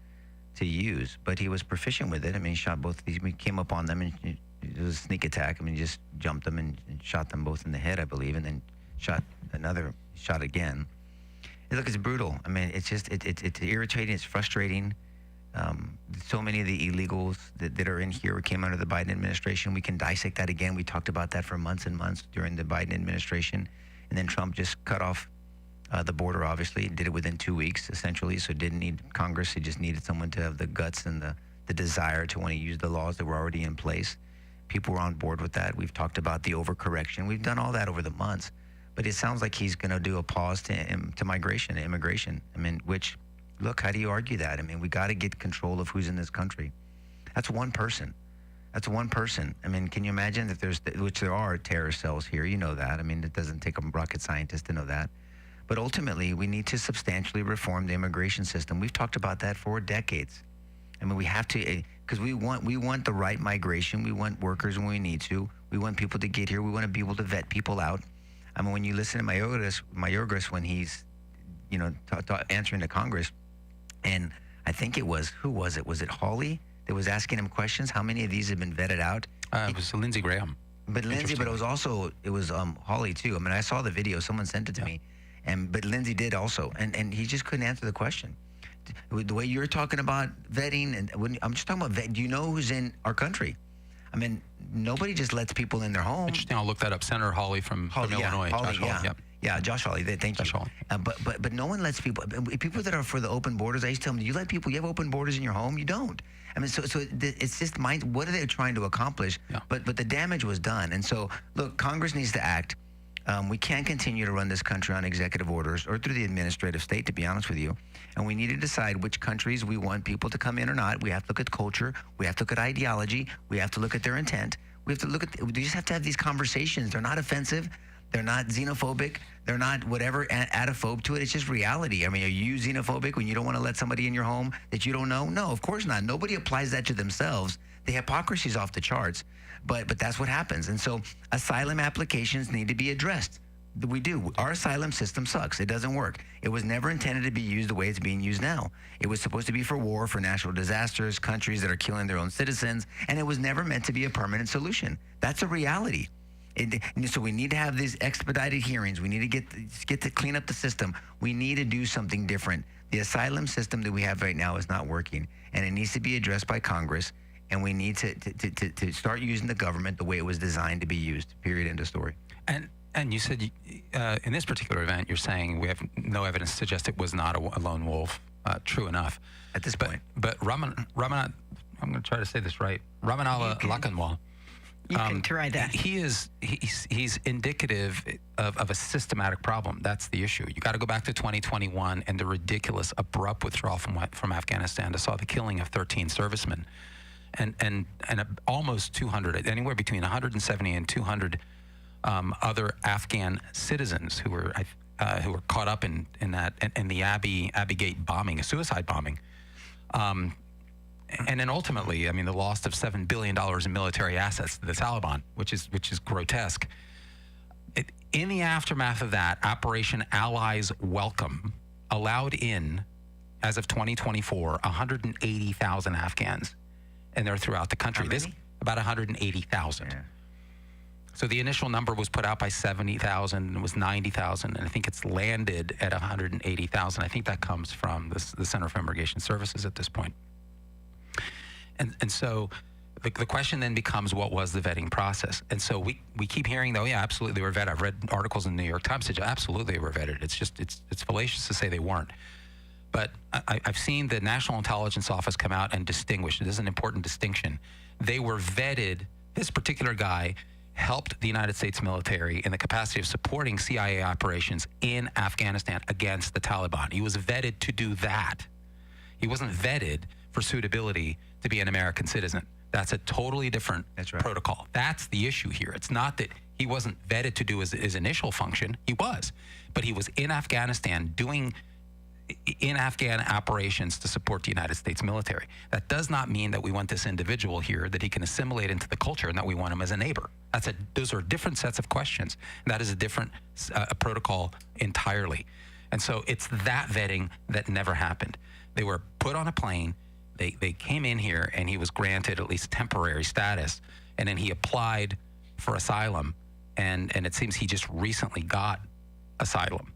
to use, but he was proficient with it. I mean, he shot both of these. We came up on them, and it was a sneak attack. I mean, he just jumped them and shot them both in the head, I believe, and then shot again. And look, it's brutal. I mean, it's just it's irritating. It's frustrating. So many of the illegals that are in here came under the Biden administration. We can dissect that again. We talked about that for months and months during the Biden administration. And then Trump just cut off the border, obviously. Did it within 2 weeks, essentially. So didn't need Congress. He just needed someone to have the guts and the desire to want to use the laws that were already in place. People were on board with that. We've talked about the overcorrection. We've done all that over the months. But it sounds like he's going to do a pause to migration, to immigration. I mean, which... Look, how do you argue that? I mean, we got to get control of who's in this country. That's one person. I mean, can you imagine that there are terrorist cells here? You know that. I mean, it doesn't take a rocket scientist to know that. But ultimately, we need to substantially reform the immigration system. We've talked about that for decades. I mean, we have to, because we want the right migration. We want workers when we need to. We want people to get here. We want to be able to vet people out. I mean, when you listen to Mayorkas when he's, answering to Congress, and I think who was it? Was it Hawley that was asking him questions? How many of these have been vetted out? It was Lindsey Graham. But it was Hawley too. I mean, I saw the video. Someone sent it to me, but Lindsey did also, and he just couldn't answer the question. The way you're talking about vetting, and I'm just talking about vet. Do you know who's in our country? I mean, nobody just lets people in their home. Interesting. I'll look that up. Senator Hawley from Illinois. Hawley, Josh Hawley. Yeah, Josh Hawley. Thank you. Josh Hawley. But no one lets people that are for the open borders. I used to tell them, you have open borders in your home? You don't. I mean, so it's just what are they trying to accomplish? Yeah. But the damage was done. And so look, Congress needs to act. We can't continue to run this country on executive orders or through the administrative state, to be honest with you. And we need to decide which countries we want people to come in or not. We have to look at culture. We have to look at ideology. We have to look at their intent. We have to look at. We just have to have these conversations. They're not offensive. They're not xenophobic. They're not whatever adaphobe to it. It's just reality. I mean, are you xenophobic when you don't want to let somebody in your home that you don't know? No, of course not. Nobody applies that to themselves. The hypocrisy is off the charts. But that's what happens. And so asylum applications need to be addressed. We do. Our asylum system sucks. It doesn't work. It was never intended to be used the way it's being used now. It was supposed to be for war, for natural disasters, countries that are killing their own citizens, and it was never meant to be a permanent solution. That's a reality. So we need to have these expedited hearings. We need to get to clean up the system. We need to do something different. The asylum system that we have right now is not working, and it needs to be addressed by Congress. And we need to start using the government the way it was designed to be used. Period. End of story. And you said in this particular event, you're saying we have no evidence to suggest it was not a lone wolf. True enough. At this point. But Ramanat, I'm going to try to say this right. Ramanala Lakanwal. You can try that. He's indicative of a systematic problem. That's the issue. You got to go back to 2021 and the ridiculous abrupt withdrawal from Afghanistan to saw the killing of 13 servicemen. And almost 200, anywhere between 170 and 200 other Afghan citizens who were caught up in the Abbey Gate bombing, a suicide bombing, and then ultimately, I mean, the loss of $7 billion in military assets to the Taliban, which is grotesque. In the aftermath of that, Operation Allies Welcome allowed in, as of 2024, 180,000 Afghans. And they're throughout the country. This about 180,000. Yeah. So the initial number was put out by 70,000 and it was 90,000, and I think it's landed at 180,000. I think that comes from the Center for Immigration Services at this point. And so the question then becomes, what was the vetting process? And so we keep hearing, though, yeah, absolutely they were vetted. I've read articles in the New York Times that absolutely they were vetted. It's fallacious to say they weren't. But I've seen the National Intelligence Office come out and distinguish. This is an important distinction. They were vetted. This particular guy helped the United States military in the capacity of supporting CIA operations in Afghanistan against the Taliban. He was vetted to do that. He wasn't vetted for suitability to be an American citizen. That's a totally different protocol. That's the issue here. It's not that he wasn't vetted to do his initial function. He was. But he was in Afghanistan doing in Afghan operations to support the United States military. That does not mean that we want this individual here, that he can assimilate into the culture, and that we want him as a neighbor. Those are different sets of questions. And that is a different protocol entirely. And so it's that vetting that never happened. They were put on a plane. They came in here, and he was granted at least temporary status, and then he applied for asylum, and it seems he just recently got asylum.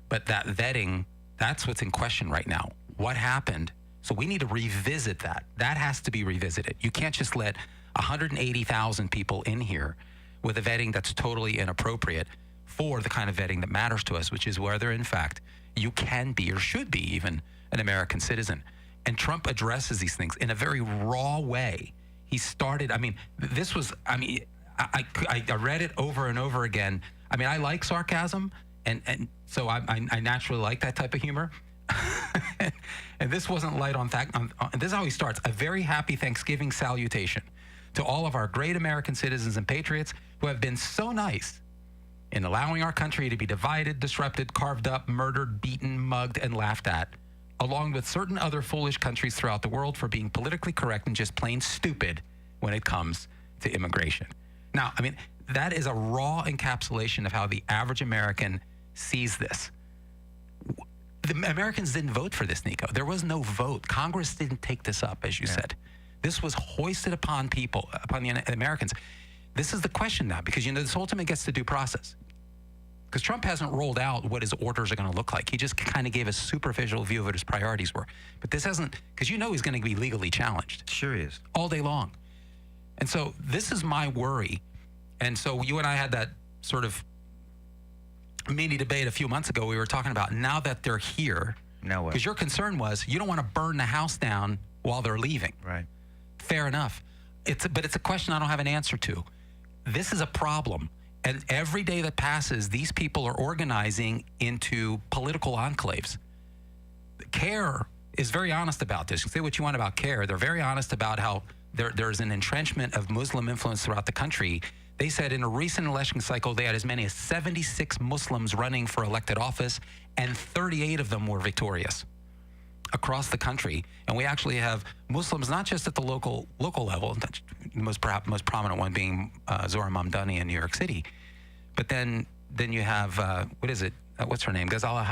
But that vetting, that's what's in question right now. What happened? So we need to revisit that. That has to be revisited. You can't just let 180,000 people in here with a vetting that's totally inappropriate for the kind of vetting that matters to us, which is whether, in fact, you can be or should be even an American citizen. And Trump addresses these things in a very raw way. He started, I mean, this was, I mean, I read it over and over again. I mean, I like sarcasm, and so I naturally like that type of humor. And this wasn't light on fact. This is how he starts. A very happy Thanksgiving salutation to all of our great American citizens and patriots who have been so nice in allowing our country to be divided, disrupted, carved up, murdered, beaten, mugged, and laughed at, along with certain other foolish countries throughout the world for being politically correct and just plain stupid when it comes to immigration. Now, I mean, that is a raw encapsulation of how the average American sees this. The Americans didn't vote for this, Nico. There was no vote. Congress didn't take this up, as you said. This was hoisted upon people, upon the Americans. This is the question now, because, you know, this ultimately gets to due process. Because Trump hasn't rolled out what his orders are going to look like. He just kind of gave a superficial view of what his priorities were. But this hasn't, because you know he's going to be legally challenged. Sure he is. All day long. And so this is my worry. And so you and I had that sort of mini debate a few months ago, we were talking about now that they're here. Now what? Because your concern was you don't want to burn the house down while they're leaving. Right. Fair enough. But it's a question I don't have an answer to. This is a problem. And every day that passes, these people are organizing into political enclaves. CARE is very honest about this. You can say what you want about CARE. They're very honest about how there's an entrenchment of Muslim influence throughout the country. They said in a recent election cycle, they had as many as 76 Muslims running for elected office, and 38 of them were victorious across the country. And we actually have Muslims not just at the local level, the most prominent one being Zohra Mamdani in New York City, but then you have what's her name, Ghazala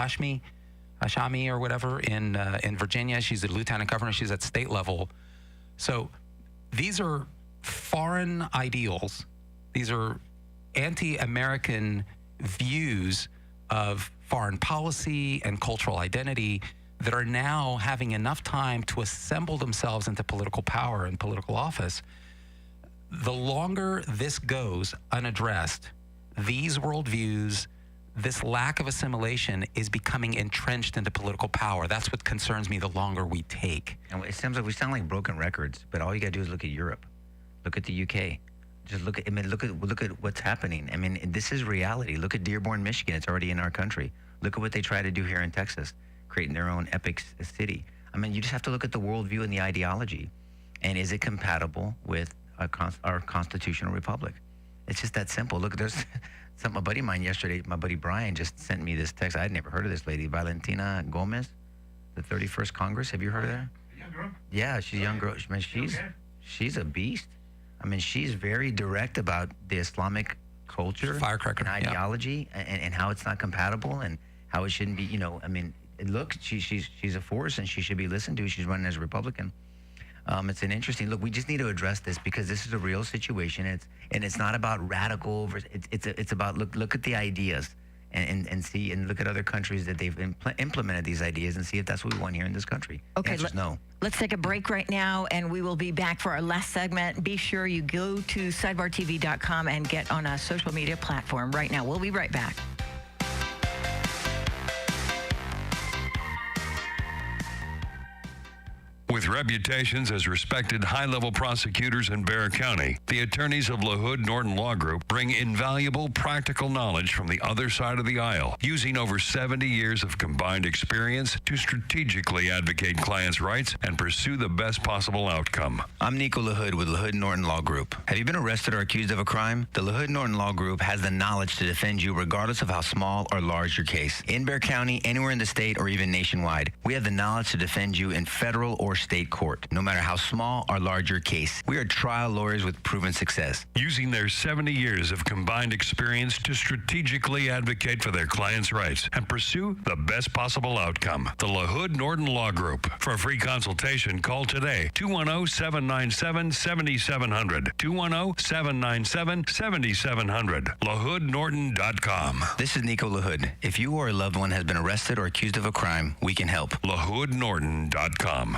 Hashami or whatever in Virginia. She's the lieutenant governor. She's at state level. So these are foreign ideals. These are anti-American views of foreign policy and cultural identity that are now having enough time to assemble themselves into political power and political office. The longer this goes unaddressed, these worldviews, this lack of assimilation is becoming entrenched into political power. That's what concerns me the longer we take. And it seems like we sound like broken records, but all you got to do is look at Europe. Look at the UK. Just look at what's happening. I mean, this is reality. Look at Dearborn, Michigan. It's already in our country. Look at what they try to do here in Texas, creating their own epic city. I mean, you just have to look at the worldview and the ideology. And is it compatible with our constitutional republic? It's just that simple. Look, there's a buddy of mine yesterday, my buddy Brian, just sent me this text. I had never heard of this lady, Valentina Gomez, the 31st Congress. Have you heard of her? Young girl? Yeah, she's a young girl. Man, she's a beast. I mean, she's very direct about the Islamic culture, firecracker, and ideology, and how it's not compatible, and how it shouldn't be. You know, I mean, look, she's a force, and she should be listened to. She's running as a Republican. It's an interesting look. We just need to address this because this is a real situation. It's not about radical. It's about look at the ideas and see and look at other countries that they've implemented these ideas and see if that's what we want here in this country. Okay, no. Let's take a break right now, and we will be back for our last segment. Be sure you go to sidebartv.com and get on a social media platform right now. We'll be right back. With reputations as respected high-level prosecutors in Bexar County, the attorneys of LaHood Norton Law Group bring invaluable practical knowledge from the other side of the aisle, using over 70 years of combined experience to strategically advocate clients' rights and pursue the best possible outcome. I'm Nico LaHood with LaHood Norton Law Group. Have you been arrested or accused of a crime? The LaHood Norton Law Group has the knowledge to defend you regardless of how small or large your case. In Bexar County, anywhere in the state, or even nationwide, we have the knowledge to defend you in federal or state court, no matter how small or large your case. We are trial lawyers with proven success. Using their 70 years of combined experience to strategically advocate for their clients' rights and pursue the best possible outcome. The LaHood Norton Law Group. For a free consultation, call today, 210-797-7700. 210-797-7700. LaHoodNorton.com. This is Nico LaHood. If you or a loved one has been arrested or accused of a crime, we can help. LaHoodNorton.com.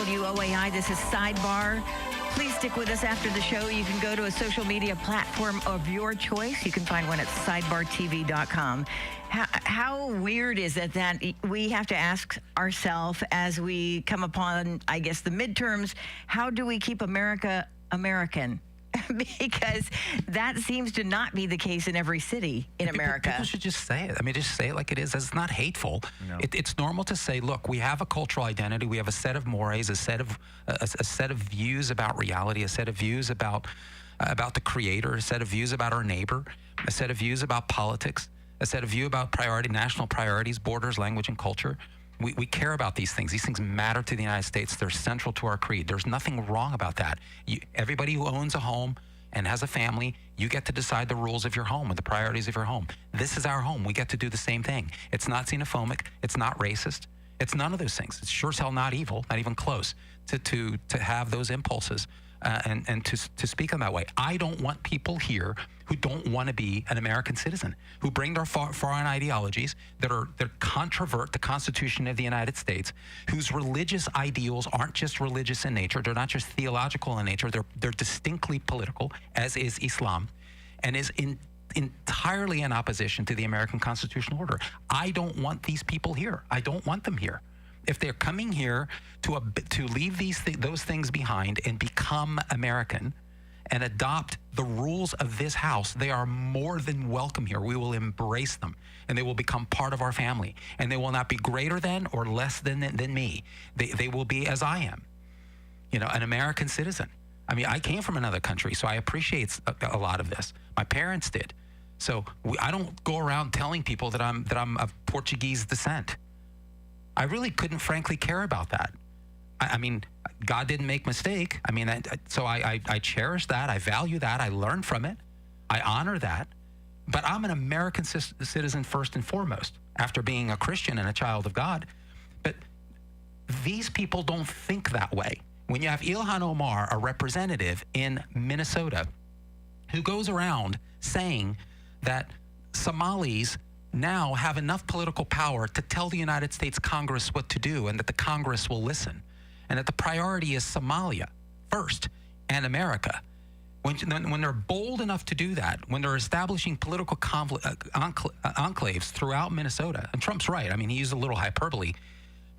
WOAI, this is Sidebar. Please stick with us after the show. You can go to a social media platform of your choice. You can find one at sidebartv.com. How weird is it that we have to ask ourselves as we come upon, I guess, the midterms, how do we keep America American? Because that seems to not be the case in every city in America. People should just say it. I mean, just say it like it is. It's not hateful. No. It's normal to say, look, we have a cultural identity. We have a set of mores, a set of views about reality, a set of views about the creator, a set of views about our neighbor, a set of views about politics, a set of views about national priorities, borders, language, and culture. We care about these things. These things matter to the United States. They're central to our creed. There's nothing wrong about that. Everybody who owns a home and has a family, you get to decide the rules of your home and the priorities of your home. This is our home. We get to do the same thing. It's not xenophobic. It's not racist. It's none of those things. It's sure as hell not evil, not even close, to have those impulses. and to speak in that way. I don't want people here who don't want to be an American citizen, who bring their foreign ideologies that controvert the Constitution of the United States, whose religious ideals aren't just religious in nature, they're not just theological in nature, they're distinctly political, as is Islam, and is entirely in opposition to the American constitutional order. I don't want these people here. I don't want them here. If they're coming here to leave those things behind and become American and adopt the rules of this house, they are more than welcome here. We will embrace them, and they will become part of our family. And they will not be greater than or less than me. They will be as I am, an American citizen. I mean, I came from another country, so I appreciate a lot of this. My parents did. So I don't go around telling people that I'm of Portuguese descent. I really couldn't, frankly, care about that. I mean, God didn't make mistake. I mean, so I cherish that. I value that. I learn from it. I honor that. But I'm an American citizen first and foremost, after being a Christian and a child of God. But these people don't think that way. When you have Ilhan Omar, a representative in Minnesota, who goes around saying that Somalis now have enough political power to tell the United States Congress what to do, and that the Congress will listen, and that the priority is Somalia first and America. When they're bold enough to do that, when they're establishing political enclaves throughout Minnesota, and Trump's right, I mean, he used a little hyperbole,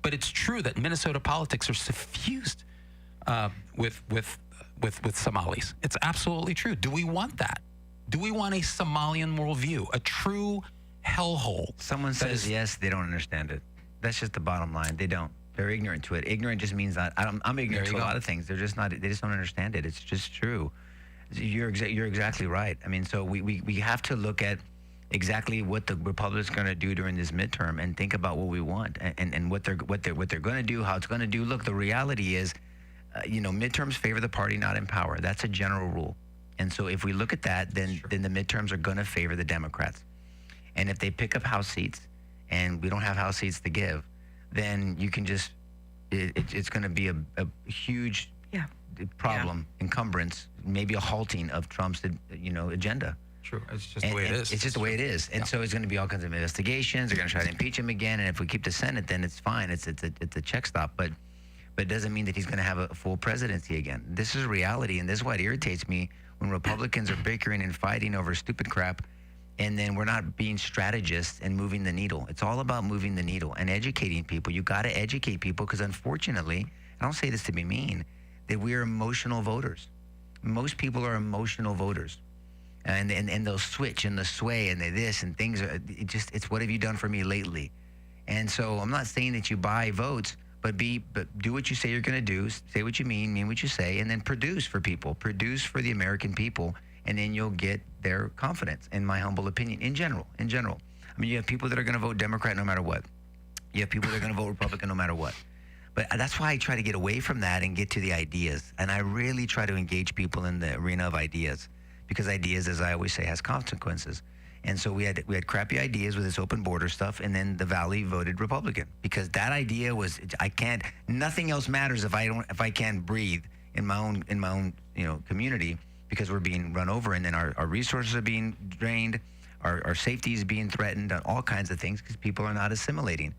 but it's true that Minnesota politics are suffused with Somalis. It's absolutely true. Do we want that? Do we want a Somalian worldview, a true hellhole? Someone says yes, they don't understand it. That's just the bottom line. They don't. They're ignorant to it. Ignorant just means that I'm ignorant to a lot of things. They're just not. They just don't understand it. It's just true. You're exactly right. I mean, so we have to look at exactly what the Republicans are going to do during this midterm and think about what we want and what they're going to do, how it's going to do. Look, the reality is, midterms favor the party not in power. That's a general rule. And so if we look at that, then the midterms are going to favor the Democrats. And if they pick up House seats and we don't have House seats to give, then you can just, it's going to be a huge problem, encumbrance, maybe a halting of Trump's, agenda. True. It's just the way it is. It's just the way it is. And so it's going to be all kinds of investigations. They're going to try to impeach him again. And if we keep the Senate, then it's fine. It's a check stop. But it doesn't mean that he's going to have a full presidency again. This is reality. And this is why it irritates me when Republicans are bickering and fighting over stupid crap, and then we're not being strategists and moving the needle. It's all about moving the needle and educating people. You got to educate people because, unfortunately, I don't say this to be mean, that we're emotional voters. Most people are emotional voters, and they'll switch and they'll sway and they this and things. It's what have you done for me lately? And so I'm not saying that you buy votes, but do what you say you're going to do, say what you mean what you say, and then produce for people, produce for the American people, and then you'll get their confidence, in my humble opinion, in general. I mean, you have people that are going to vote Democrat no matter what. You have people that are going to vote Republican no matter what. But that's why I try to get away from that and get to the ideas. And I really try to engage people in the arena of ideas, because ideas, as I always say, has consequences. And so we had crappy ideas with this open border stuff, and then the Valley voted Republican because that idea was nothing else matters if I can't breathe in my own community, because we're being run over, and then our resources are being drained, our safety is being threatened, and all kinds of things because people are not assimilating.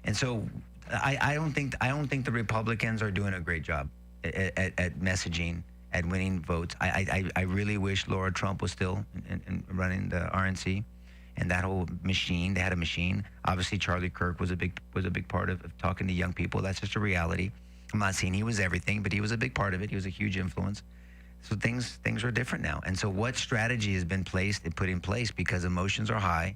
And so I don't think the Republicans are doing a great job at messaging, at winning votes. I really wish Laura Trump was still in running the RNC and that whole machine. They had a machine. Obviously, Charlie Kirk was a big part of talking to young people. That's just a reality. I'm not saying he was everything, but he was a big part of it. He was a huge influence. So things are different now. And so what strategy has been put in place because emotions are high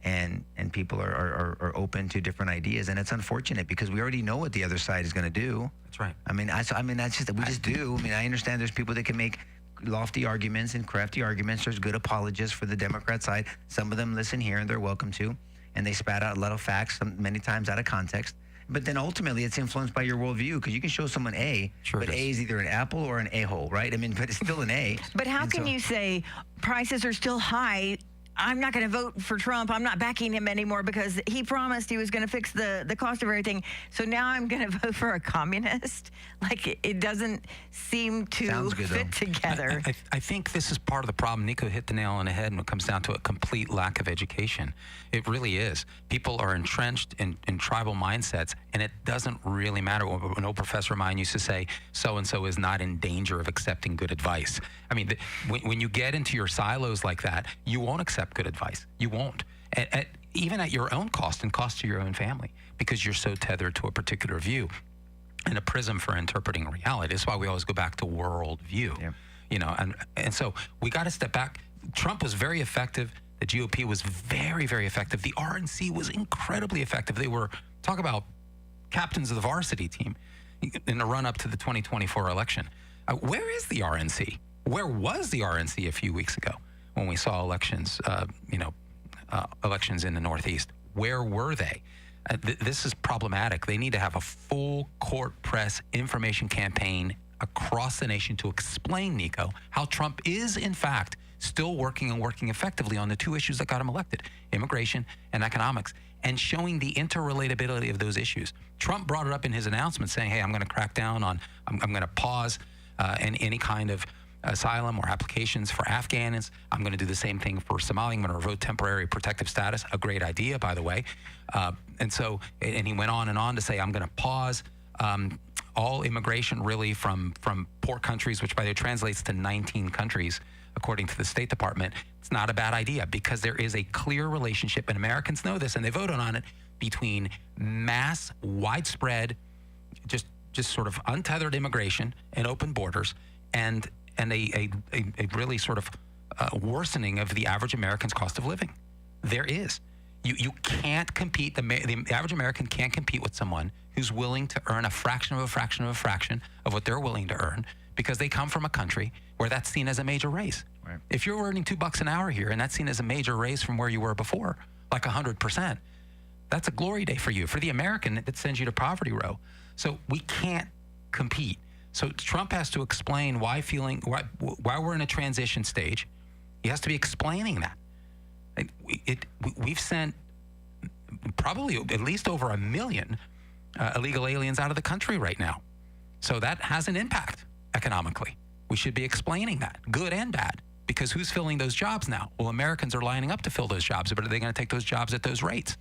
and people are open to different ideas. And it's unfortunate because we already know what the other side is going to do. That's right. I mean, that's just, we just do. I mean, I understand there's people that can make lofty arguments and crafty arguments. There's good apologists for the Democrat side. Some of them listen here and they're welcome to. And they spat out a lot of facts, many times out of context. But then ultimately it's influenced by your worldview, because you can show someone A, but A is either an apple or an a-hole, right? I mean, but it's still an A. But how can you say prices are still high I'm not going to vote for Trump. I'm not backing him anymore because he promised he was going to fix the cost of everything. So now I'm going to vote for a communist. Like, it doesn't seem to fit together. I think this is part of the problem. Nico hit the nail on the head when it comes down to a complete lack of education. It really is. People are entrenched in tribal mindsets, and it doesn't really matter. An old professor of mine used to say, so-and-so is not in danger of accepting good advice. I mean, when you get into your silos like that, you won't accept good advice. You won't. Even at your own cost and cost to your own family, because you're so tethered to a particular view and a prism for interpreting reality. That's why we always go back to world view. Yeah. You know, and so we got to step back. Trump was very effective. The GOP was very, very effective. The RNC was incredibly effective. They were, talk about captains of the varsity team in the run up to the 2024 election. Where is the RNC? Where was the RNC a few weeks ago when we saw elections, elections in the Northeast? Where were they? This is problematic. They need to have a full court press information campaign across the nation to explain, Nico, how Trump is, in fact, still working and working effectively on the two issues that got him elected, immigration and economics, and showing the interrelatability of those issues. Trump brought it up in his announcement saying, hey, I'm going to crack down on, I'm going to pause any kind of asylum or applications for Afghans. I'm going to do the same thing for Somalia. I'm going to revoke temporary protective status. A great idea, by the way. And he went on and on to say, I'm going to pause all immigration really from poor countries, which by the way translates to 19 countries, according to the State Department. It's not a bad idea because there is a clear relationship, and Americans know this, and they voted on it, between mass, widespread, just sort of untethered immigration and open borders, and a really sort of worsening of the average American's cost of living. There is. You can't compete. The average American can't compete with someone who's willing to earn a fraction of a fraction of a fraction of what they're willing to earn because they come from a country where that's seen as a major raise. Right. If you're earning $2 an hour here and that's seen as a major raise from where you were before, like 100%, that's a glory day for you. For the American, it sends you to poverty row. So we can't compete. So Trump has to explain why we're in a transition stage. He has to be explaining that. We've sent probably at least over 1 million illegal aliens out of the country right now. So that has an impact economically. We should be explaining that, good and bad, because who's filling those jobs now? Well, Americans are lining up to fill those jobs, but are they going to take those jobs at those rates?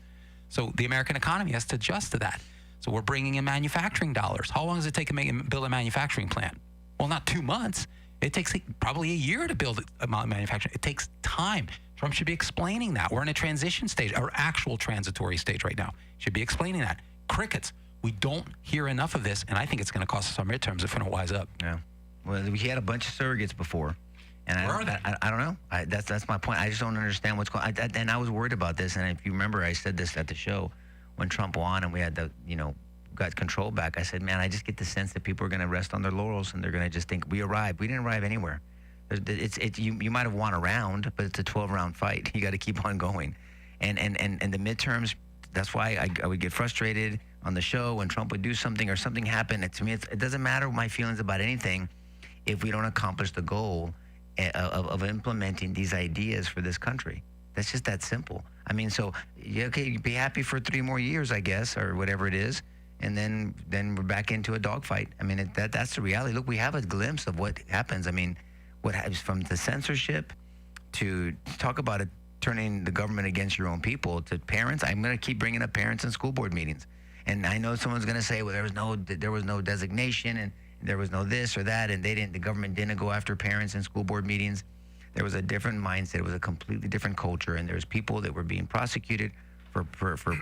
So the American economy has to adjust to that. So we're bringing in manufacturing dollars. How long does it take to build a manufacturing plant? Well, not 2 months. It takes probably a year to build a manufacturing. It takes time. Trump should be explaining that. We're in a transition stage, or actual transitory stage right now. Should be explaining that. Crickets. We don't hear enough of this, and I think it's going to cost us our midterms if we don't wise up. Yeah. Well, we had a bunch of surrogates before. And Where are they? I don't know. That's my point. I just don't understand what's going on. And I was worried about this, and if you remember, I said this at the show when Trump won and we had got control back. I said, man, I just get the sense that people are going to rest on their laurels and they're going to just think, we arrived. We didn't arrive anywhere. You might have won a round, but it's a 12-round fight. You got to keep on going. And the midterms, that's why I would get frustrated on the show when Trump would do something or something happened. To me, it doesn't matter my feelings about anything if we don't accomplish the goal of implementing these ideas for this country. That's just that simple. I mean, so, okay, be happy for 3 more years, I guess, or whatever it is, and then we're back into a dogfight. I mean, that's the reality. Look, we have a glimpse of what happens. I mean, what happens from the censorship to talk about it turning the government against your own people, to parents. I'm going to keep bringing up parents in school board meetings. And I know someone's going to say, well, there was no designation and there was no this or that, and the government didn't go after parents in school board meetings. There was a different mindset. It was a completely different culture, and there's people that were being prosecuted for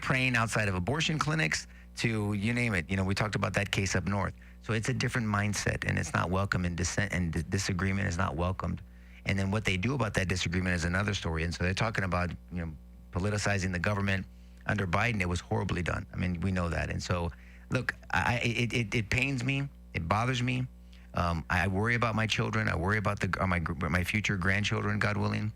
praying outside of abortion clinics to, you name it. We talked about that case up north. So it's a different mindset, and it's not welcome, and dissent and disagreement is not welcomed. And then what they do about that disagreement is another story. And so they're talking about, politicizing the government. Under Biden, it was horribly done. I mean, we know that. And so, look, it pains me. It bothers me. I worry about my children. I worry about my future grandchildren, God willing.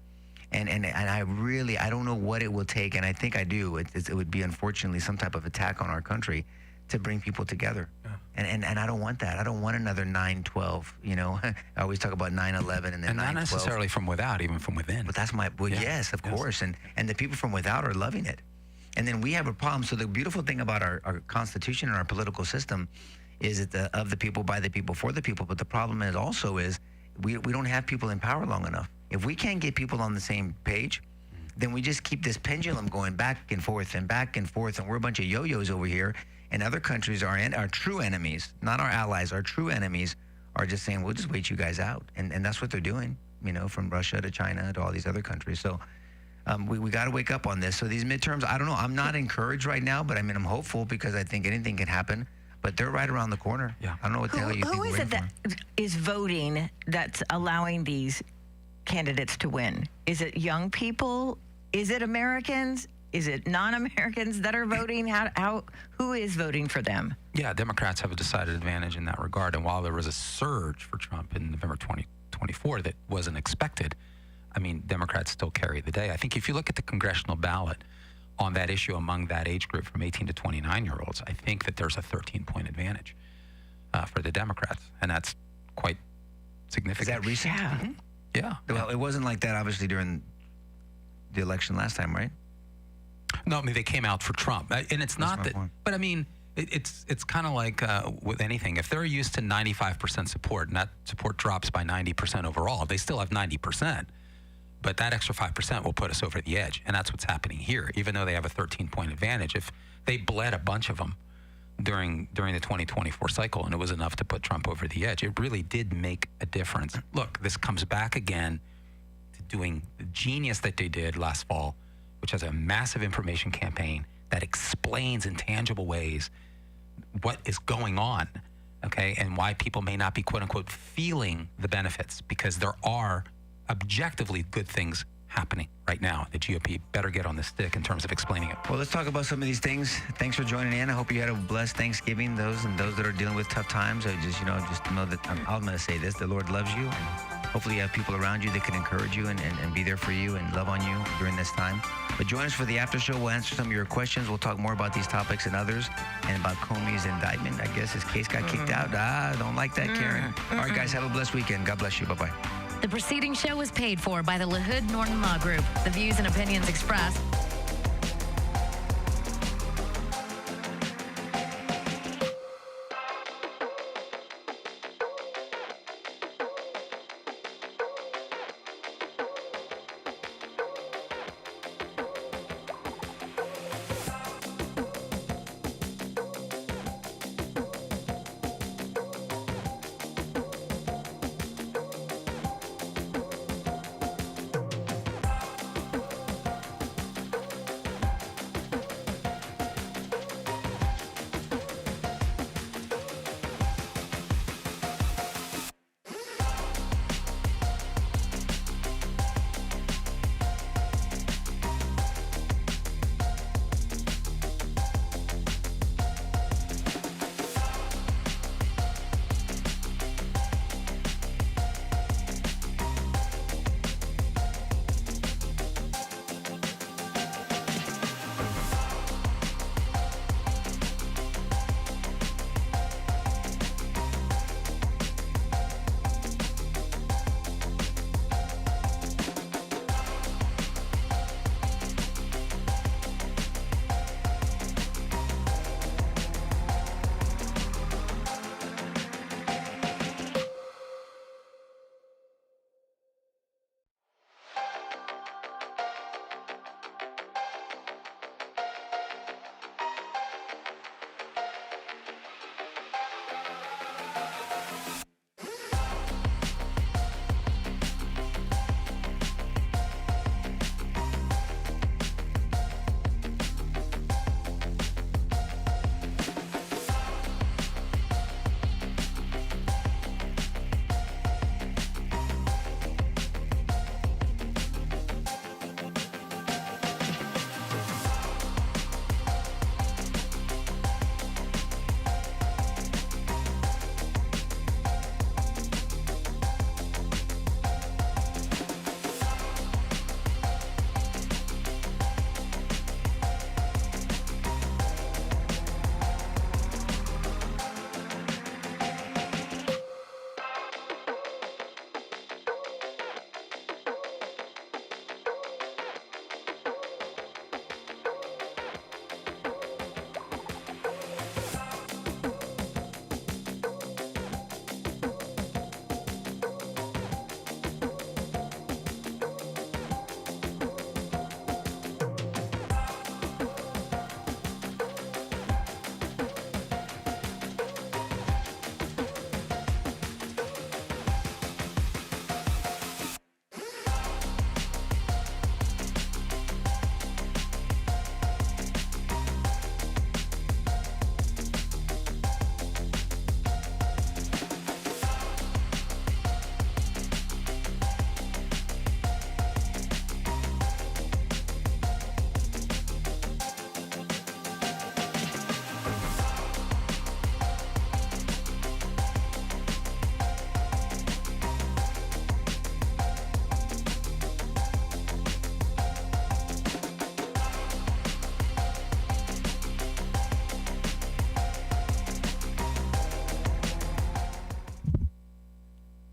And I don't know what it will take, and I think I do. It would be, unfortunately, some type of attack on our country to bring people together. And I don't want that. I don't want another 9/12. You know, I always talk about 9/11 and then And not 9/12. necessarily from without, even from within. But that's my, well, yes, of course. And the people from without are loving it. And then we have a problem. So the beautiful thing about our Constitution and our political system is that of the people, by the people, for the people. But the problem is also is we don't have people in power long enough. If we can't get people on the same page, then we just keep this pendulum going back and forth, and we're a bunch of yo-yos over here. And other countries are our true enemies, not our allies. Our true enemies are just saying, we'll just wait you guys out. And that's what they're doing, you know, from Russia to China to all these other countries. So we got to wake up on this. So these midterms, I don't know. I'm not encouraged right now, but I mean, I'm hopeful because I think anything can happen. But they're right around the corner. Yeah. I don't know what the hell you think Who we're is in it that is voting that's allowing these candidates to win? Is it young people? Is it Americans? Is it non-Americans that are voting? Who is voting for them? Yeah, Democrats have a decided advantage in that regard. And while there was a surge for Trump in November 2024 that wasn't expected, I mean, Democrats still carry the day. I think if you look at the congressional ballot on that issue among that age group from 18 to 29-year-olds, I think that there's a 13-point advantage for the Democrats. And that's quite significant. Is that recent? Yeah. Mm-hmm. Yeah. Well, it wasn't like that, obviously, during the election last time, right? No, I mean, they came out for Trump. And it's not that, but I mean, it's kind of like with anything. If they're used to 95% support and that support drops by 90% overall, they still have 90%. But that extra 5% will put us over the edge. And that's what's happening here. Even though they have a 13-point advantage, if they bled a bunch of them during the 2024 cycle and it was enough to put Trump over the edge, it really did make a difference. Look, this comes back again to doing the genius that they did last fall, which has a massive information campaign that explains in tangible ways what is going on, okay, and why people may not be, quote unquote, feeling the benefits, because there are objectively good things happening right now. The GOP better get on the stick in terms of explaining it. Well, let's talk about some of these things. Thanks for joining in. I hope you had a blessed Thanksgiving. Those that are dealing with tough times, just know that I'm going to say this: the Lord loves you. Hopefully you have people around you that can encourage you and be there for you and love on you during this time. But join us for the after show. We'll answer some of your questions. We'll talk more about these topics and others, and about Comey's indictment. I guess his case got kicked out. Don't like that, Karen. All right, guys, have a blessed weekend. God bless you. Bye-bye. The preceding show was paid for by the LaHood Norton Law Group. The views and opinions expressed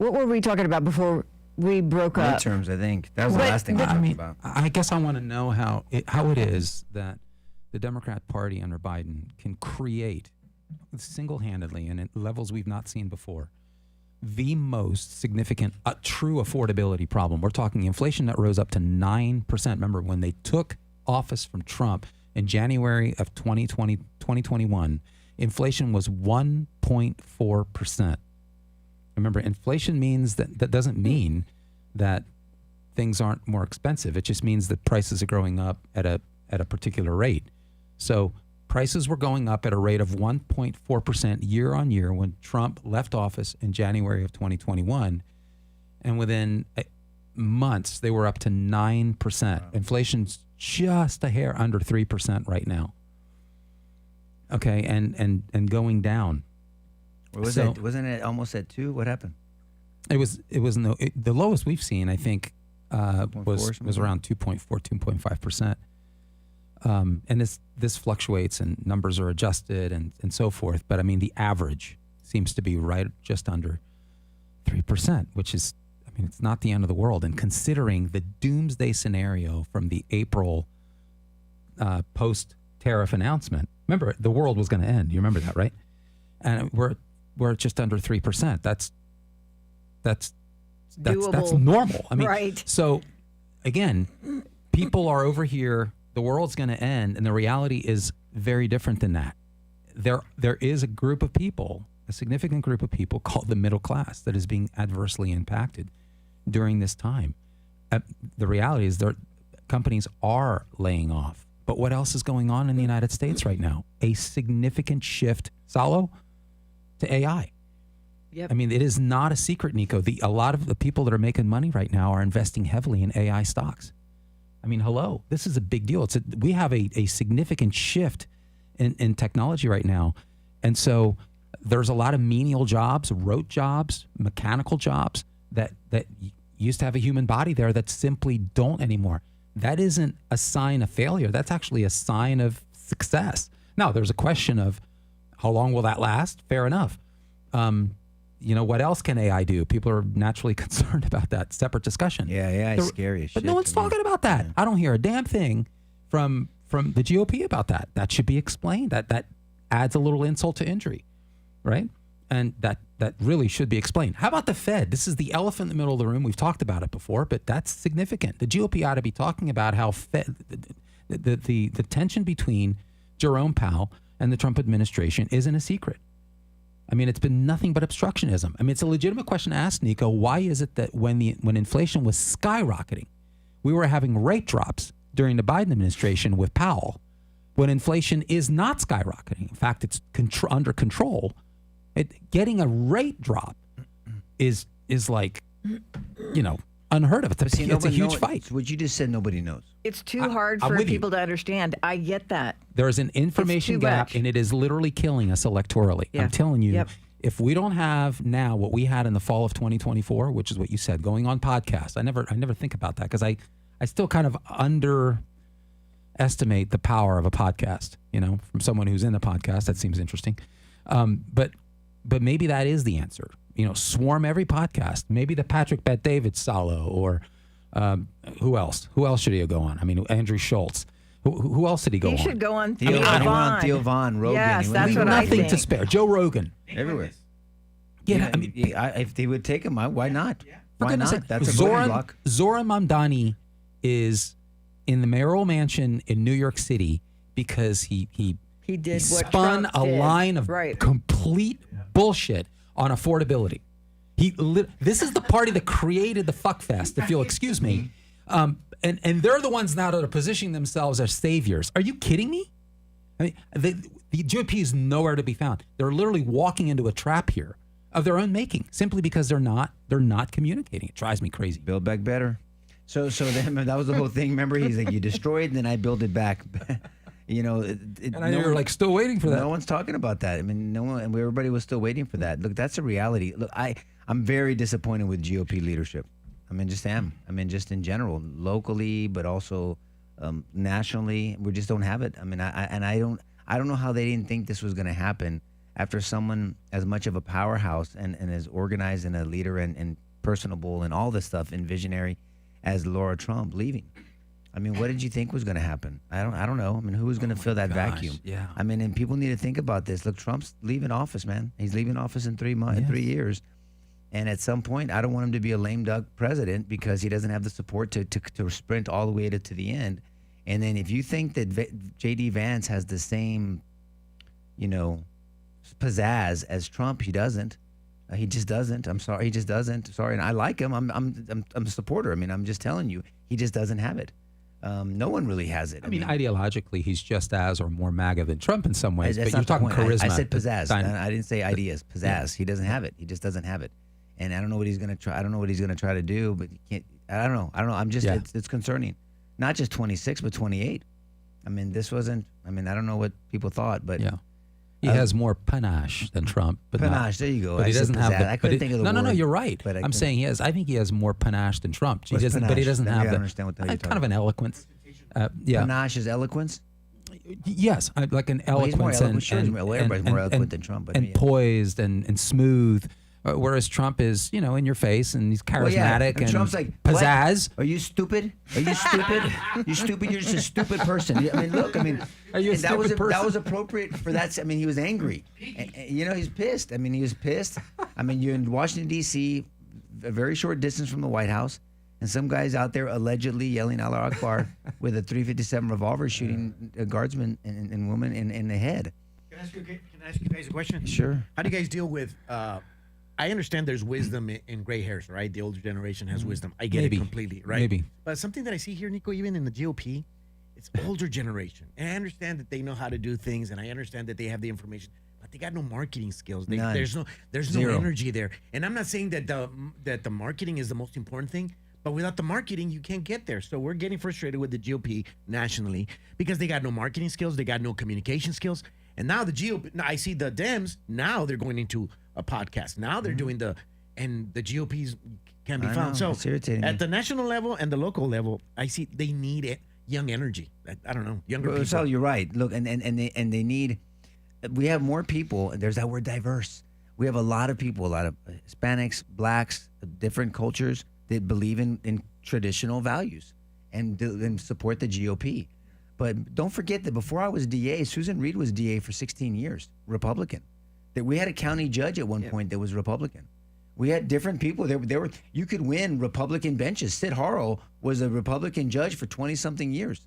What were we talking about before we broke up? Midterms, I think. That was the But- last thing we but- talked about. I guess I want to know how it is that the Democrat Party under Biden can create single-handedly and at levels we've not seen before the most significant true affordability problem. We're talking inflation that rose up to 9%. Remember, when they took office from Trump in January of 2021, inflation was 1.4%. Remember, inflation means that doesn't mean that things aren't more expensive. It just means that prices are growing up at a particular rate. So prices were going up at a rate of 1.4% year on year when Trump left office in January of 2021. And within months, they were up to 9%. Wow. Inflation's just a hair under 3% right now. Okay, and going down. Wasn't it almost at 2? What happened? The lowest we've seen, I think, was around 2.4, 2.5%. And this fluctuates and numbers are adjusted and so forth. But I mean, the average seems to be right just under 3%, which is, I mean, it's not the end of the world. And considering the doomsday scenario from the April post-tariff announcement, remember, the world was going to end. You remember that, right? And we're just under 3%. That's normal. I mean, right. So again, people are over here. The world's going to end, and the reality is very different than that. There is a group of people, a significant group of people called the middle class that is being adversely impacted during this time. The reality is companies are laying off. But what else is going on in the United States right now? A significant shift, Salo, to AI. Yep. I mean, it is not a secret, Nico. A lot of the people that are making money right now are investing heavily in AI stocks. I mean, hello, this is a big deal. We have a significant shift in technology right now. And so there's a lot of menial jobs, rote jobs, mechanical jobs that used to have a human body there that simply don't anymore. That isn't a sign of failure. That's actually a sign of success. Now, there's a question of how long will that last? Fair enough. What else can AI do? People are naturally concerned about that. Separate discussion. Yeah, it's scary as shit. But no one's talking about that. Yeah. I don't hear a damn thing from the GOP about that. That should be explained. That adds a little insult to injury, right? And that really should be explained. How about the Fed? This is the elephant in the middle of the room. We've talked about it before, but that's significant. The GOP ought to be talking about how the tension between Jerome Powell and the Trump administration isn't a secret. I mean, it's been nothing but obstructionism. I mean, it's a legitimate question to ask, Nico. Why is it that when inflation was skyrocketing, we were having rate drops during the Biden administration with Powell, when inflation is not skyrocketing? In fact, it's under control. Getting a rate drop is like, unheard of. It's a huge fight. What you just said, nobody knows. It's too hard for people to understand. I get that. There is an information gap, and it is literally killing us electorally. Yeah. I'm telling you, if we don't have now what we had in the fall of 2024, which is what you said, going on podcasts. I never think about that because I still kind of underestimate the power of a podcast, from someone who's in the podcast. That seems interesting. But maybe that is the answer. Swarm every podcast. Maybe the Patrick Bet-David Salo or who else? Who else should he go on? I mean, Andrew Schultz. Who else did he go on? He should go on Theo Vaughn, Rogan. Yes, that's what I think. Nothing to spare. Joe Rogan. Everywhere. Yeah, I mean, if they would take him, why not? Why not? That's a Zoran block. Mamdani is in the mayoral mansion in New York City because he spun a line of complete bullshit on affordability. This is the party that created the fuckfest, if you'll excuse me. And they're the ones now that are positioning themselves as saviors. Are you kidding me? I mean, the GOP is nowhere to be found. They're literally walking into a trap here of their own making, simply because they're not communicating. It drives me crazy. Build back better. So then that was the whole thing. Remember, he's like, you destroyed, and then I build it back. And you're like still waiting for that. No one's talking about that. I mean, no one. Everybody was still waiting for that. Look, that's a reality. Look, I'm very disappointed with GOP leadership. I mean, just just in general, locally, but also nationally, we just don't have it. I mean, I don't know how they didn't think this was going to happen after someone as much of a powerhouse and as organized and a leader and personable and all this stuff and visionary as Laura Trump leaving? I mean, what did you think was going to happen? I don't know. I mean, who was going to fill that vacuum? Yeah. I mean, and people need to think about this. Look, Trump's leaving office, man. He's leaving office in 3 months, 3 years. And at some point, I don't want him to be a lame duck president because he doesn't have the support to sprint all the way to the end. And then if you think that J.D. Vance has the same, pizzazz as Trump, he doesn't. He just doesn't. I'm sorry, he just doesn't. Sorry, and I like him. I'm a supporter. I mean, I'm just telling you, he just doesn't have it. No one really has it. I mean, ideologically, he's just as or more MAGA than Trump in some ways. That's But you're talking charisma. I said pizzazz. I didn't say ideas. Pizzazz. Yeah. He doesn't have it. He just doesn't have it. And I don't know what he's gonna try. I don't know what he's gonna try to do. But he can't. I don't know. I'm just. Yeah. It's concerning. Not just 26, but 28. I mean, this wasn't. I mean, I don't know what people thought, but yeah. He has more panache than Trump. But panache, there you go. But he doesn't have the. I couldn't think of the word. No, you're right. But I'm saying he has. I think he has more panache than Trump. He doesn't. But he doesn't have the. Understand what kind of an eloquence. Yeah. Panache is eloquence. Yes, like an eloquence everybody's more eloquent than Trump, but and poised and smooth. Whereas Trump is, in your face and he's charismatic and Trump's like pizzazz. What? Are you stupid? Are you stupid? You stupid? You're just a stupid person. I mean, look. I mean, are you a stupid person? That was appropriate for that. I mean, he was angry. And, he's pissed. I mean, he was pissed. I mean, you're in Washington D.C., a very short distance from the White House, and some guy's out there allegedly yelling "Allah Akbar" with a .357 revolver, shooting a guardsman and woman in the head. Can I ask you guys a question? Sure. How do you guys deal with? I understand there's wisdom in gray hairs, right? The older generation has wisdom. I get it completely, right? Maybe. But something that I see here, Nico, even in the GOP, it's older generation. And I understand that they know how to do things, and I understand that they have the information, but they got no marketing skills. There's no energy there. And I'm not saying that the marketing is the most important thing, but without the marketing, you can't get there. So we're getting frustrated with the GOP nationally because they got no marketing skills, they got no communication skills. And now the GOP, I see the Dems, now they're going into a podcast. Now they're doing and the GOPs can be found. So at the national level and the local level, I see they need young energy. I don't know, younger people. So you're right. Look, and they need. We have more people. And there's that word diverse. We have a lot of people, a lot of Hispanics, blacks, different cultures that believe in traditional values and support the GOP. But don't forget that before I was DA, Susan Reed was DA for 16 years, Republican. That we had a county judge at one point that was Republican. We had different people. There were you could win Republican benches. Sid Harrow was a Republican judge for 20-something years.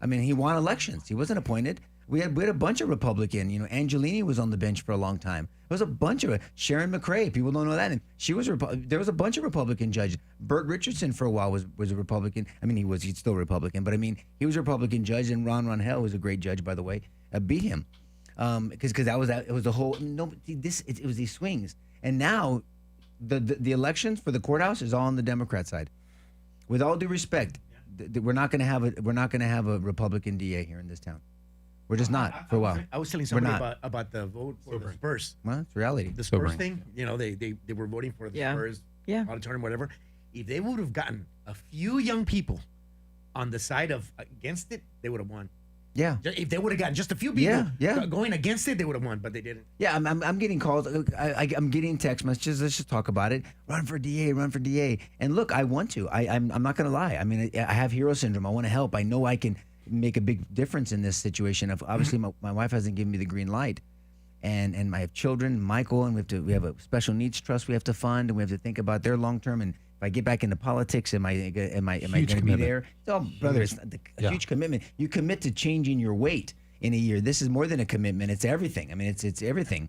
I mean, he won elections. He wasn't appointed. We had a bunch of Republican. Angelini was on the bench for a long time. There was a bunch of Sharon McRae. People don't know that. And she was there was a bunch of Republican judges. Burt Richardson for a while was a Republican. I mean, he's still Republican, but I mean, he was a Republican judge. And Ron Ronhell was a great judge, by the way. Beat him because it was the whole it was these swings. And now the elections for the courthouse is all on the Democrat side. With all due respect, we're not going to have a Republican DA here in this town. We're just not for a while. I was telling somebody about the vote for the Spurs. Well, it's reality. The Spurs thing, they were voting for the Spurs auditorium, whatever. If they would have gotten a few young people on the side of against it, they would have won. Yeah. If they would have gotten just a few people going against it, they would have won, but they didn't. Yeah, I'm getting calls. I'm getting text messages. Let's just talk about it. Run for DA, run for DA. And look, I want to. I'm not going to lie. I mean, I have hero syndrome. I want to help. I know I can make a big difference in this situation. Obviously, my wife hasn't given me the green light, and I have children, Michael, and we have a special needs trust we have to fund, and we have to think about their long term. And if I get back into politics, am I going to be there? Oh, brother, it's a huge commitment. You commit to changing your weight in a year. This is more than a commitment. It's everything. I mean, it's everything.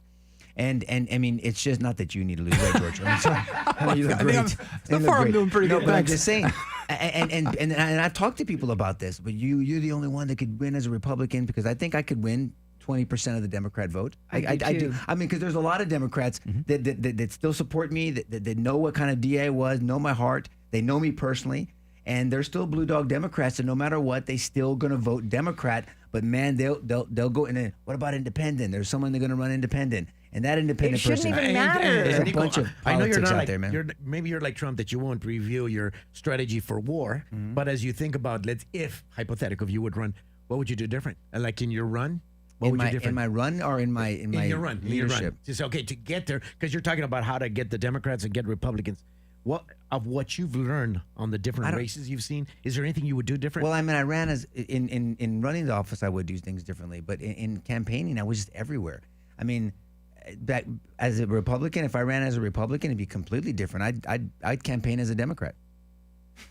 And I mean, it's just not that you need to lose weight, George. I mean, you look great. So far, I'm doing pretty good. But I'm just saying. And I've talked to people about this, but you're the only one that could win as a Republican because I think I could win 20% of the Democrat vote. I do. I mean, because there's a lot of Democrats that still support me, that know what kind of DA I was, know my heart, they know me personally, and they're still blue dog Democrats, and no matter what, they still gonna vote Democrat. But man, they'll go in. What about independent? There's someone they're gonna run independent. And that independent person, even matter. There's a bunch of I know you're politics not out there, man. Maybe you're like Trump that you won't review your strategy for war. But as you think about, if hypothetical, if you would run, what would you do different? Like in your run, What would you different? In my run or in my in your run, leadership? Just okay to get there, because you're talking about how to get the Democrats and get Republicans. What you've learned on the different races you've seen, is there anything you would do different? Well, I mean, I ran as in running the office, I would do things differently, but in campaigning, I was just everywhere. I mean, that as a Republican, if I ran as a Republican, it'd be completely different. I'd campaign as a Democrat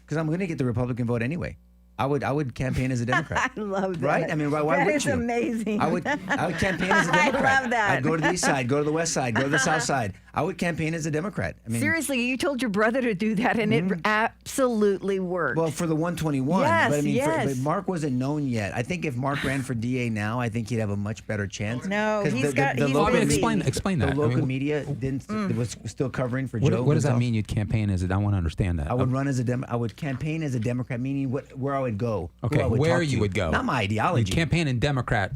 because I'm going to get the Republican vote anyway. I would campaign as a Democrat. I love that. Right? I mean, why wouldn't you? That is amazing. I would campaign as a Democrat. I love that. I'd go to the east side, go to the west side, go to the south side. I would campaign as a Democrat. I mean, seriously, you told your brother to do that, and it absolutely worked. well, for the 121. Yes, but I mean, yes. but Mark wasn't known yet. I think if Mark ran for DA now, I think he'd have a much better chance. No, 'Cause he's the he's local, busy. Explain that. The local I mean, media was still covering for What, Joe. what does that himself. mean? You'd campaign as it? I want to understand that. I would run as a I would campaign as a Democrat, meaning where I would go. who Okay, I would where talk you to. would go. Not my ideology. You'd campaign in Democrat.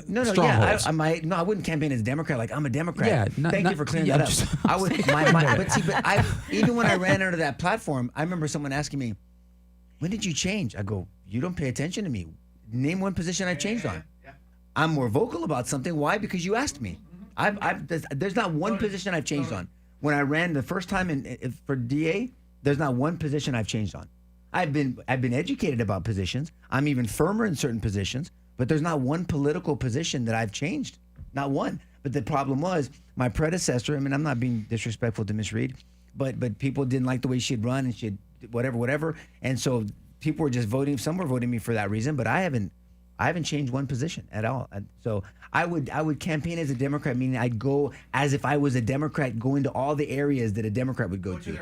No, strongholds. yeah, I wouldn't campaign as a Democrat. Like I'm a Democrat. Yeah, Thank you for clearing that up. I would, but even when I ran under that platform, I remember someone asking me, "When did you change?" I go, "You don't pay attention to me. Name one position I changed on." I'm more vocal about something. Why? Because you asked me. There's not one position I've changed on. When I ran the first time for DA, there's not one position I've changed on. I've been educated about positions. I'm even firmer in certain positions, but there's not one political position that I've changed. Not one. But the problem was my predecessor, I mean, I'm not being disrespectful to Miss Reed, but people didn't like the way she'd run and she'd whatever. And so people were just voting. Some were voting me for that reason, but I haven't changed one position at all. So I would campaign as a Democrat, meaning I'd go as if I was a Democrat, go into all the areas that a Democrat would go to.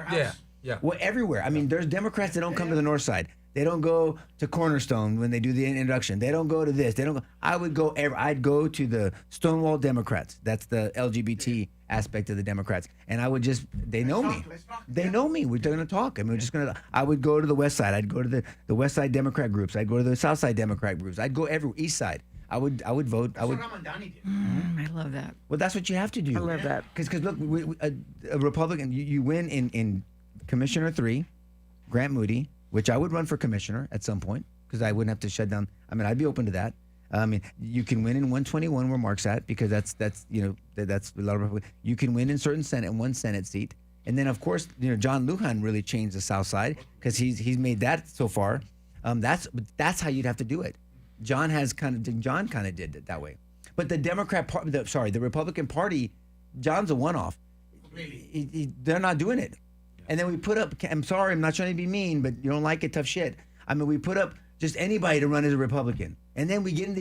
Yeah. Well, everywhere. I mean, there's Democrats that don't come to the north side. They don't go to Cornerstone when they do the introduction. They don't go to this. They don't go. I'd go to the Stonewall Democrats. That's the LGBT aspect of the Democrats. And I would just, they know me. They know me. We're going to talk. I mean, I would go to the west side. I'd go to the west side Democrat groups. I'd go to the south side Democrat groups. I'd go everywhere, east side. I would vote. I love that. Well, that's what you have to do. I love that. Because look, a Republican, you win in Commissioner 3, Grant Moody, which I would run for commissioner at some point because I wouldn't have to shut down. I mean, I'd be open to that. I mean, you can win in 121 where Mark's at because that's a lot of Republicans. You can win in one Senate seat, and then of course John Lujan really changed the South Side because he's made that so far. That's how you'd have to do it. John kind of did it that way, but the Republican Party, John's a one-off. They're not doing it. And then we put up, I'm sorry, I'm not trying to be mean, but you don't like it, tough shit. I mean, we put up just anybody to run as a Republican. And then we get into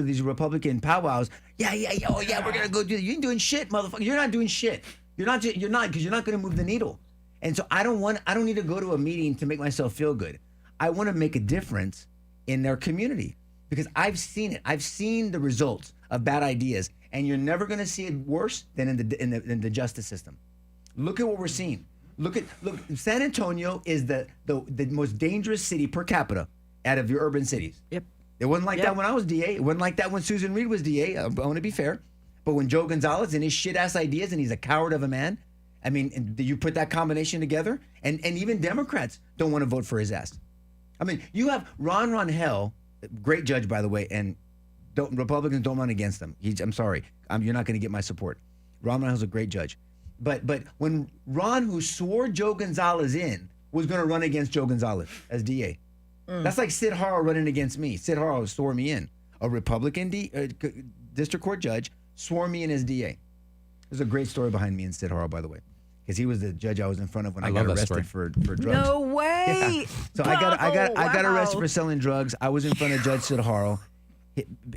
these Republican powwows. Yeah, we're going to go do that. You ain't doing shit, motherfucker. You're not doing shit. You're not, because you're not going to move the needle. And so I don't need to go to a meeting to make myself feel good. I want to make a difference in their community because I've seen it. I've seen the results of bad ideas, and you're never going to see it worse than in the justice system. Look at what we're seeing. Look, San Antonio is the most dangerous city per capita out of your urban cities. Yep. It wasn't like that when I was DA. It wasn't like that when Susan Reed was DA. I want to be fair. But when Joe Gonzalez and his shit-ass ideas, and he's a coward of a man, I mean, you put that combination together, and even Democrats don't want to vote for his ass. I mean, you have Ron Hell, great judge, by the way, and Republicans don't run against him. I'm sorry. You're not going to get my support. Ron Hell's a great judge. But when Ron, who swore Joe Gonzalez in, was going to run against Joe Gonzalez as DA, that's like Sid Harrell running against me. Sid Harrell swore me in. A Republican district court judge swore me in as DA. There's a great story behind me and Sid Harrell, by the way, because he was the judge I was in front of when I got arrested for drugs. No way. Yeah. So I got arrested for selling drugs. I was in front of Judge Sid Harrell,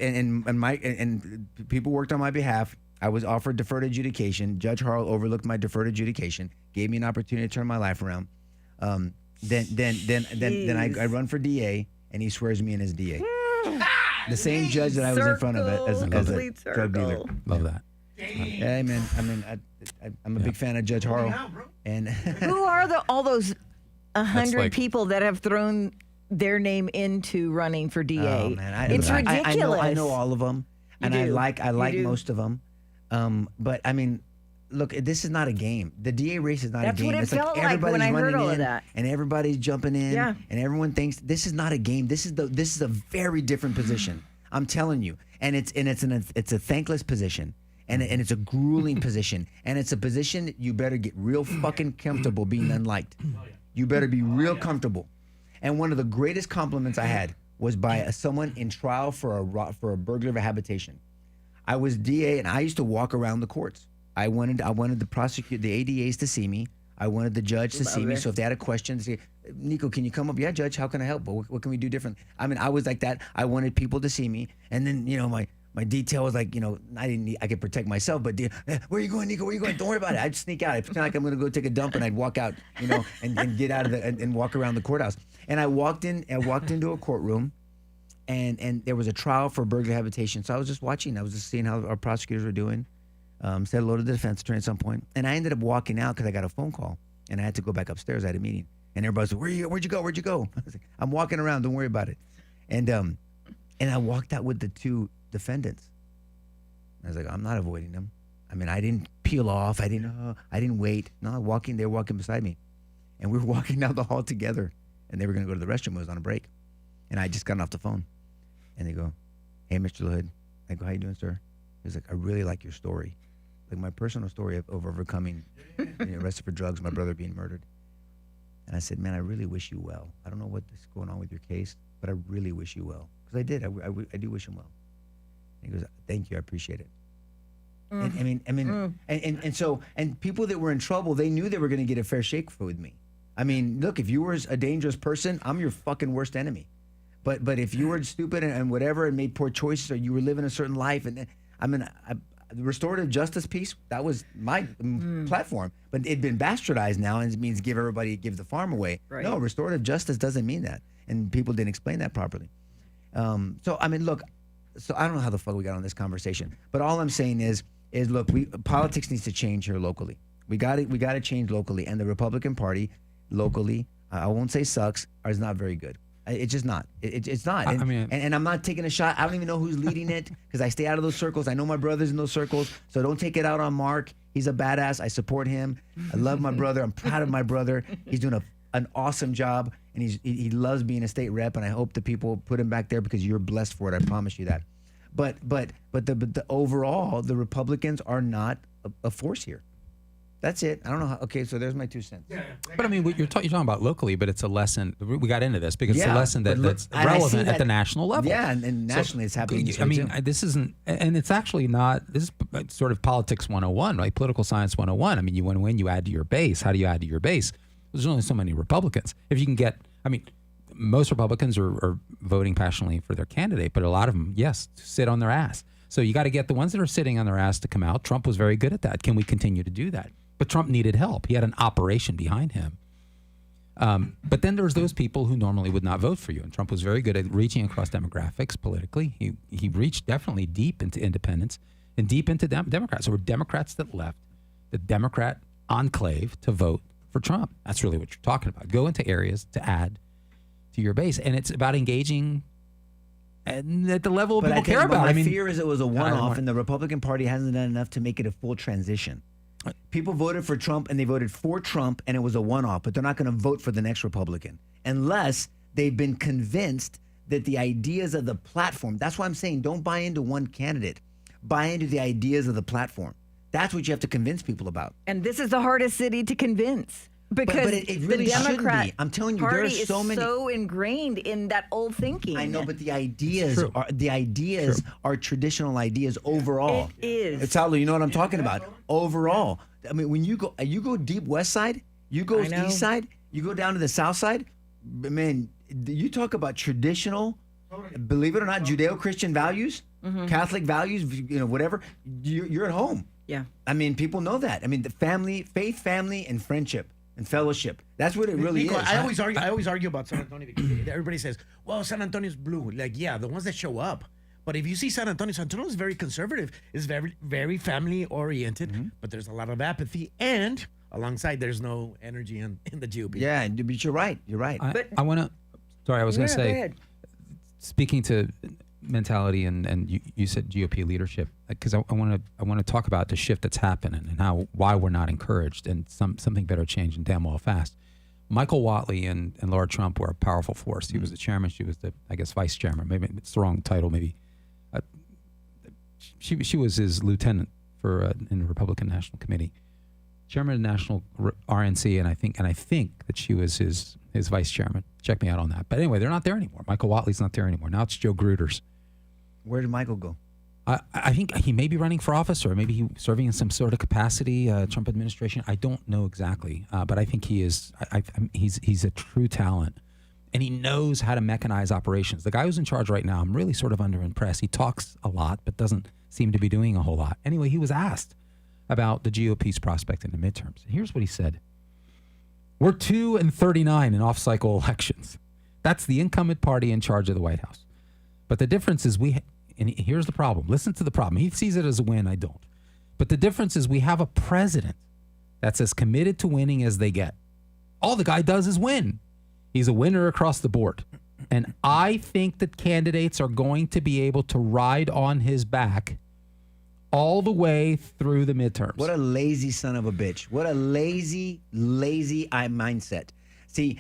and people worked on my behalf. I was offered deferred adjudication. Judge Harrell overlooked my deferred adjudication, gave me an opportunity to turn my life around. Then I run for DA, and he swears me in as DA. The same judge that I was in front of as a drug dealer. Love that. Yeah, man. I mean, I'm a big fan of Judge Harrell. And who are all those 100 like- people that have thrown their name into running for DA? Oh, man, it's ridiculous. I know all of them, and I like most of them. But I mean, look, this is not a game. The DA race is not a game. That's what it It's felt like like when everybody's I heard running all of in, that. and everybody's jumping in, Yeah. and everyone thinks this is not a game. This is a very different position. I'm telling you. And it's a thankless position. And it's a grueling position. And it's a position that you better get real fucking comfortable being unliked. You better be real comfortable. And one of the greatest compliments I had was by someone in trial for a burglary of a habitation. I was DA, and I used to walk around the courts. I wanted the ADAs to see me. I wanted the judge to see me. So if they had a question, to say, Nico, can you come up? Yeah, Judge, how can I help? What can we do different? I mean, I was like that. I wanted people to see me. And then, my detail was like, I could protect myself, but where are you going, Nico? Where are you going? Don't worry about it. I'd sneak out. I'd pretend like I'm going to go take a dump, and I'd walk out, and get out of and walk around the courthouse. And I walked into a courtroom, and there was a trial for burglary habitation. So I was just watching. I was just seeing how our prosecutors were doing. Said hello to the defense attorney at some point, and I ended up walking out because I got a phone call, and I had to go back upstairs. I had a meeting, and everybody said, "Where'd you go? Where'd you go?" I was like, "I'm walking around. Don't worry about it." And I walked out with the two defendants. I was like, "I'm not avoiding them. I mean, I didn't peel off. I didn't wait. No, they're walking beside me, and we were walking down the hall together, and they were going to go to the restroom. It was on a break, and I just got off the phone, and they go, "Hey, Mr. LaHood." I go, "How you doing, sir?" He was like, "I really like your story." Like my personal story of overcoming, arrested for drugs, my brother being murdered. And I said, "Man, I really wish you well. I don't know what is going on with your case, but I really wish you well." Because I did. I do wish him well. And he goes, "Thank you. I appreciate it." And so people that were in trouble, they knew they were going to get a fair shake with me. I mean, look, if you were a dangerous person, I'm your fucking worst enemy. But if you were stupid and whatever and made poor choices, or you were living a certain life, and the restorative justice piece, that was my platform, but it'd been bastardized now, and it means give the farm away. Right. No, restorative justice doesn't mean that, and people didn't explain that properly. So I don't know how the fuck we got on this conversation, but all I'm saying is look, politics needs to change here locally. We got to change locally, and the Republican Party locally, I won't say sucks, or is not very good. It's just not. It's not. And I'm not taking a shot. I don't even know who's leading it because I stay out of those circles. I know my brother's in those circles, so don't take it out on Mark. He's a badass. I support him. I love my brother. I'm proud of my brother. He's doing an awesome job, and he loves being a state rep. And I hope the people put him back there because you're blessed for it. I promise you that. But the overall, the Republicans are not a force here. That's it. I don't know how. Okay, so there's my 2 cents. Yeah. But I mean, you're talking about locally, but it's a lesson. We got into this because it's a lesson that's relevant at the national level. Yeah, and nationally it's happening. This isn't, and it's actually not. This is sort of politics 101, right? Political science 101. I mean, you want to win, you add to your base. How do you add to your base? There's only so many Republicans. If you can get, most Republicans are voting passionately for their candidate, but a lot of them, yes, sit on their ass. So you got to get the ones that are sitting on their ass to come out. Trump was very good at that. Can we continue to do that? But Trump needed help. He had an operation behind him. But then there's those people who normally would not vote for you. And Trump was very good at reaching across demographics politically. He reached definitely deep into independents and deep into Democrats. There were Democrats that left the Democrat enclave to vote for Trump. That's really what you're talking about. Go into areas to add to your base. And it's about engaging and at the level people care about. My fear is it was a one-off, and the Republican Party hasn't done enough to make it a full transition. People voted for Trump, and they voted for Trump, and it was a one-off, but they're not going to vote for the next Republican unless they've been convinced that the ideas of the platform, that's why I'm saying don't buy into one candidate. Buy into the ideas of the platform. That's what you have to convince people about. And this is the hardest city to convince. Because but it really the Democrat shouldn't be. I'm telling you, there are so many. So ingrained in that old thinking. I know, but the ideas are traditional ideas overall. It is. Italo, you know what I'm talking about? Overall, I mean, when you go deep west side, you go east side, you go down to the south side. Man, you talk about traditional, believe it or not, Judeo-Christian values, Catholic values, whatever. You're at home. Yeah. I mean, people know that. I mean, the family, faith, family, and friendship. And fellowship. That's what it really Nico, is. I always argue about San Antonio because everybody says, well, San Antonio's blue. Like, yeah, the ones that show up. But if you see San Antonio is very conservative. It's very, very family oriented. But there's a lot of apathy. And alongside, there's no energy in the GOP. Yeah, but you're right. You're right. I want to, I was going to say, go ahead. Speaking to mentality and you said GOP leadership, because I want to talk about the shift that's happening and why we're not encouraged, and something better changing damn well fast. Michael Whatley and Laura Trump were a powerful force. He was the chairman, she was the, I guess, vice chairman. Maybe it's the wrong title, maybe she was his lieutenant for in the Republican National Committee, chairman of the National RNC, and I think that she was his vice chairman. Check me out on that. But anyway, they're not there anymore. Michael Watley's not there anymore. Now it's Joe Gruters. Where did Michael go? I think he may be running for office, or maybe he's serving in some sort of capacity, Trump administration. I don't know exactly, but I think he is. He's a true talent, and he knows how to mechanize operations. The guy who's in charge right now, I'm really sort of underimpressed. He talks a lot, but doesn't seem to be doing a whole lot. Anyway, he was asked about the GOP's prospect in the midterms. And here's what he said. We're 2-39 in off-cycle elections. That's the incumbent party in charge of the White House. But the difference is and here's the problem. Listen to the problem. He sees it as a win. I don't. But the difference is we have a president that's as committed to winning as they get. All the guy does is win. He's a winner across the board. And I think that candidates are going to be able to ride on his back all the way through the midterms. What a lazy son of a bitch. What a lazy mindset. See,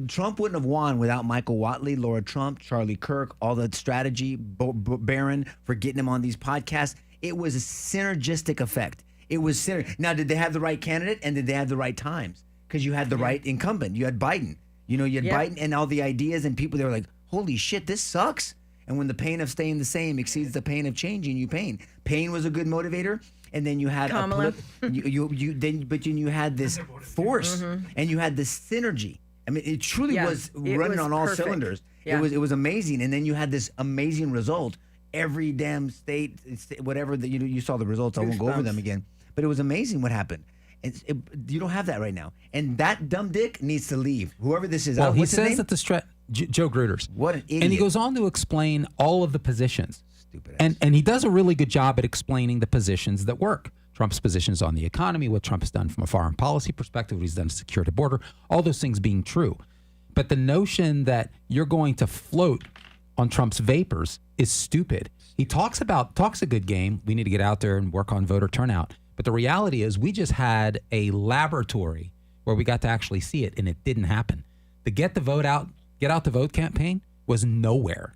Trump wouldn't have won without Michael Watley, Laura Trump, Charlie Kirk, all the strategy, Barron for getting him on these podcasts. It was a synergistic effect. It was Now, did they have the right candidate and did they have the right times? Because you had the right incumbent. You had Biden. You had Biden and all the ideas and people. They were like, holy shit, this sucks. And when the pain of staying the same exceeds the pain of changing, you pain. Pain was a good motivator. And then you had Kamala. you had this force and you had this synergy. I mean, it truly was running on all cylinders. Yeah. It was amazing. And then you had this amazing result. Every damn state, whatever you saw the results. I won't go over them again. But it was amazing what happened. You don't have that right now. And that dumb dick needs to leave. Whoever this is. Well, he says that Joe Gruters. What an idiot. And he goes on to explain all of the positions. Stupid ass. And he does a really good job at explaining the positions that work. Trump's positions on the economy, what Trump has done from a foreign policy perspective, what he's done to secure the border, all those things being true. But the notion that you're going to float on Trump's vapors is stupid. He talks a good game. We need to get out there and work on voter turnout. But the reality is we just had a laboratory where we got to actually see it, and it didn't happen. The get out the vote campaign was nowhere.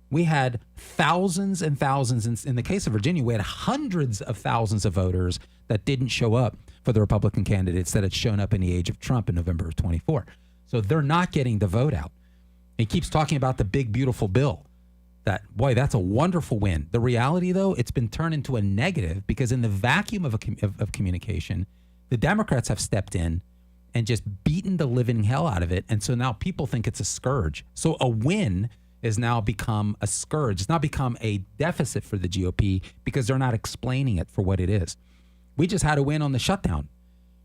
We had thousands and thousands. In the case of Virginia, we had hundreds of thousands of voters that didn't show up for the Republican candidates that had shown up in the age of Trump in November of 24. So they're not getting the vote out. He keeps talking about the big, beautiful bill. That's a wonderful win. The reality, though, it's been turned into a negative because in the vacuum of communication, the Democrats have stepped in and just beaten the living hell out of it. And so now people think it's a scourge. So a win has now become a scourge. It's now become a deficit for the GOP because they're not explaining it for what it is. We just had a win on the shutdown.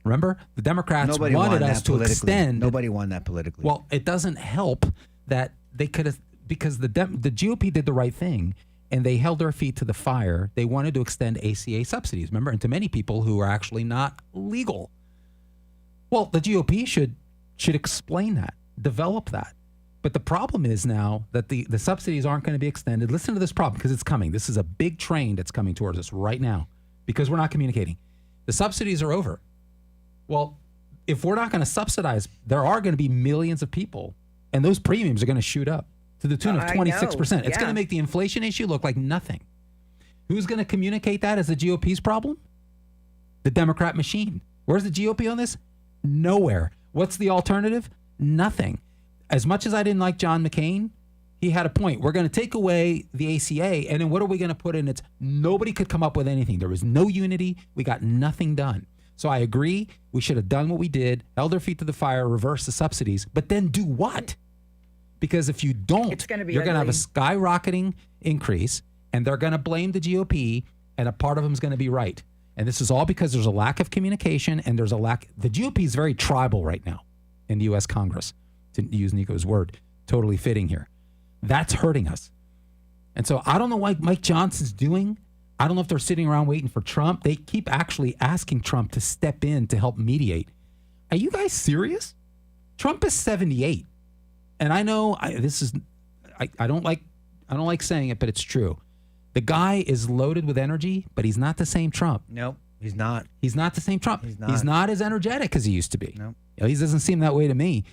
Remember? The Democrats wanted us to extend. Nobody won that politically. Well, it doesn't help that they could have, because the GOP did the right thing and they held their feet to the fire. They wanted to extend ACA subsidies, remember, and to many people who are actually not legal. Well, the GOP should explain that, develop that. But the problem is now that the subsidies aren't going to be extended. Listen to this problem because it's coming. This is a big train that's coming towards us right now because we're not communicating. The subsidies are over. Well, if we're not going to subsidize, there are going to be millions of people, and those premiums are going to shoot up to the tune of 26%. It's going to make the inflation issue look like nothing. Who's going to communicate that as the GOP's problem? The Democrat machine. Where's the GOP on this? Nowhere. What's the alternative? Nothing. As much as I didn't like John McCain, he had a point. We're going to take away the ACA, and then what are we going to put in? It's nobody could come up with anything. There was no unity. We got nothing done. So I agree. We should have done what we did, held our feet to the fire, reversed the subsidies, but then do what? Because if you don't, you're going to have a skyrocketing increase, and they're going to blame the GOP, and a part of them is going to be right. And this is all because there's a lack of communication, and there's a lack. The GOP is very tribal right now in the U.S. Congress, to use Nico's word, totally fitting here. That's hurting us. And so I don't know what Mike Johnson's doing. I don't know if they're sitting around waiting for Trump. They keep actually asking Trump to step in to help mediate. Are you guys serious? Trump is 78. And I know I don't like saying it, but it's true. The guy is loaded with energy, but he's not the same Trump. Nope, he's not. He's not the same Trump. He's not. He's not as energetic as he used to be. Nope. He doesn't seem that way to me.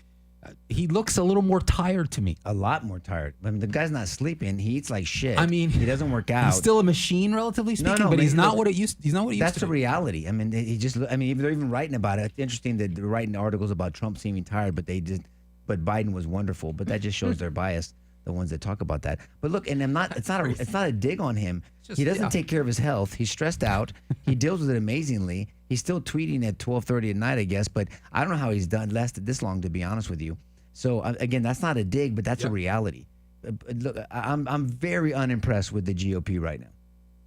he looks a little more tired to me. A lot more tired. I mean, the guy's not sleeping. He eats like shit. I mean, he doesn't work out. He's still a machine, relatively speaking, but he's not what it used. He's not what he used That's to the be. reality. I mean, they're even writing about it. It's interesting that they're writing articles about Trump seeming tired, but but Biden was wonderful. But that just shows their bias, the ones that talk about that. But look, and it's not a dig on him. He doesn't take care of his health. He's stressed out. He deals with it amazingly. He's still tweeting at 12:30 at night, I guess. But I don't know how he's lasted this long, to be honest with you. So again, that's not a dig, but that's a reality. Look, I'm very unimpressed with the GOP right now.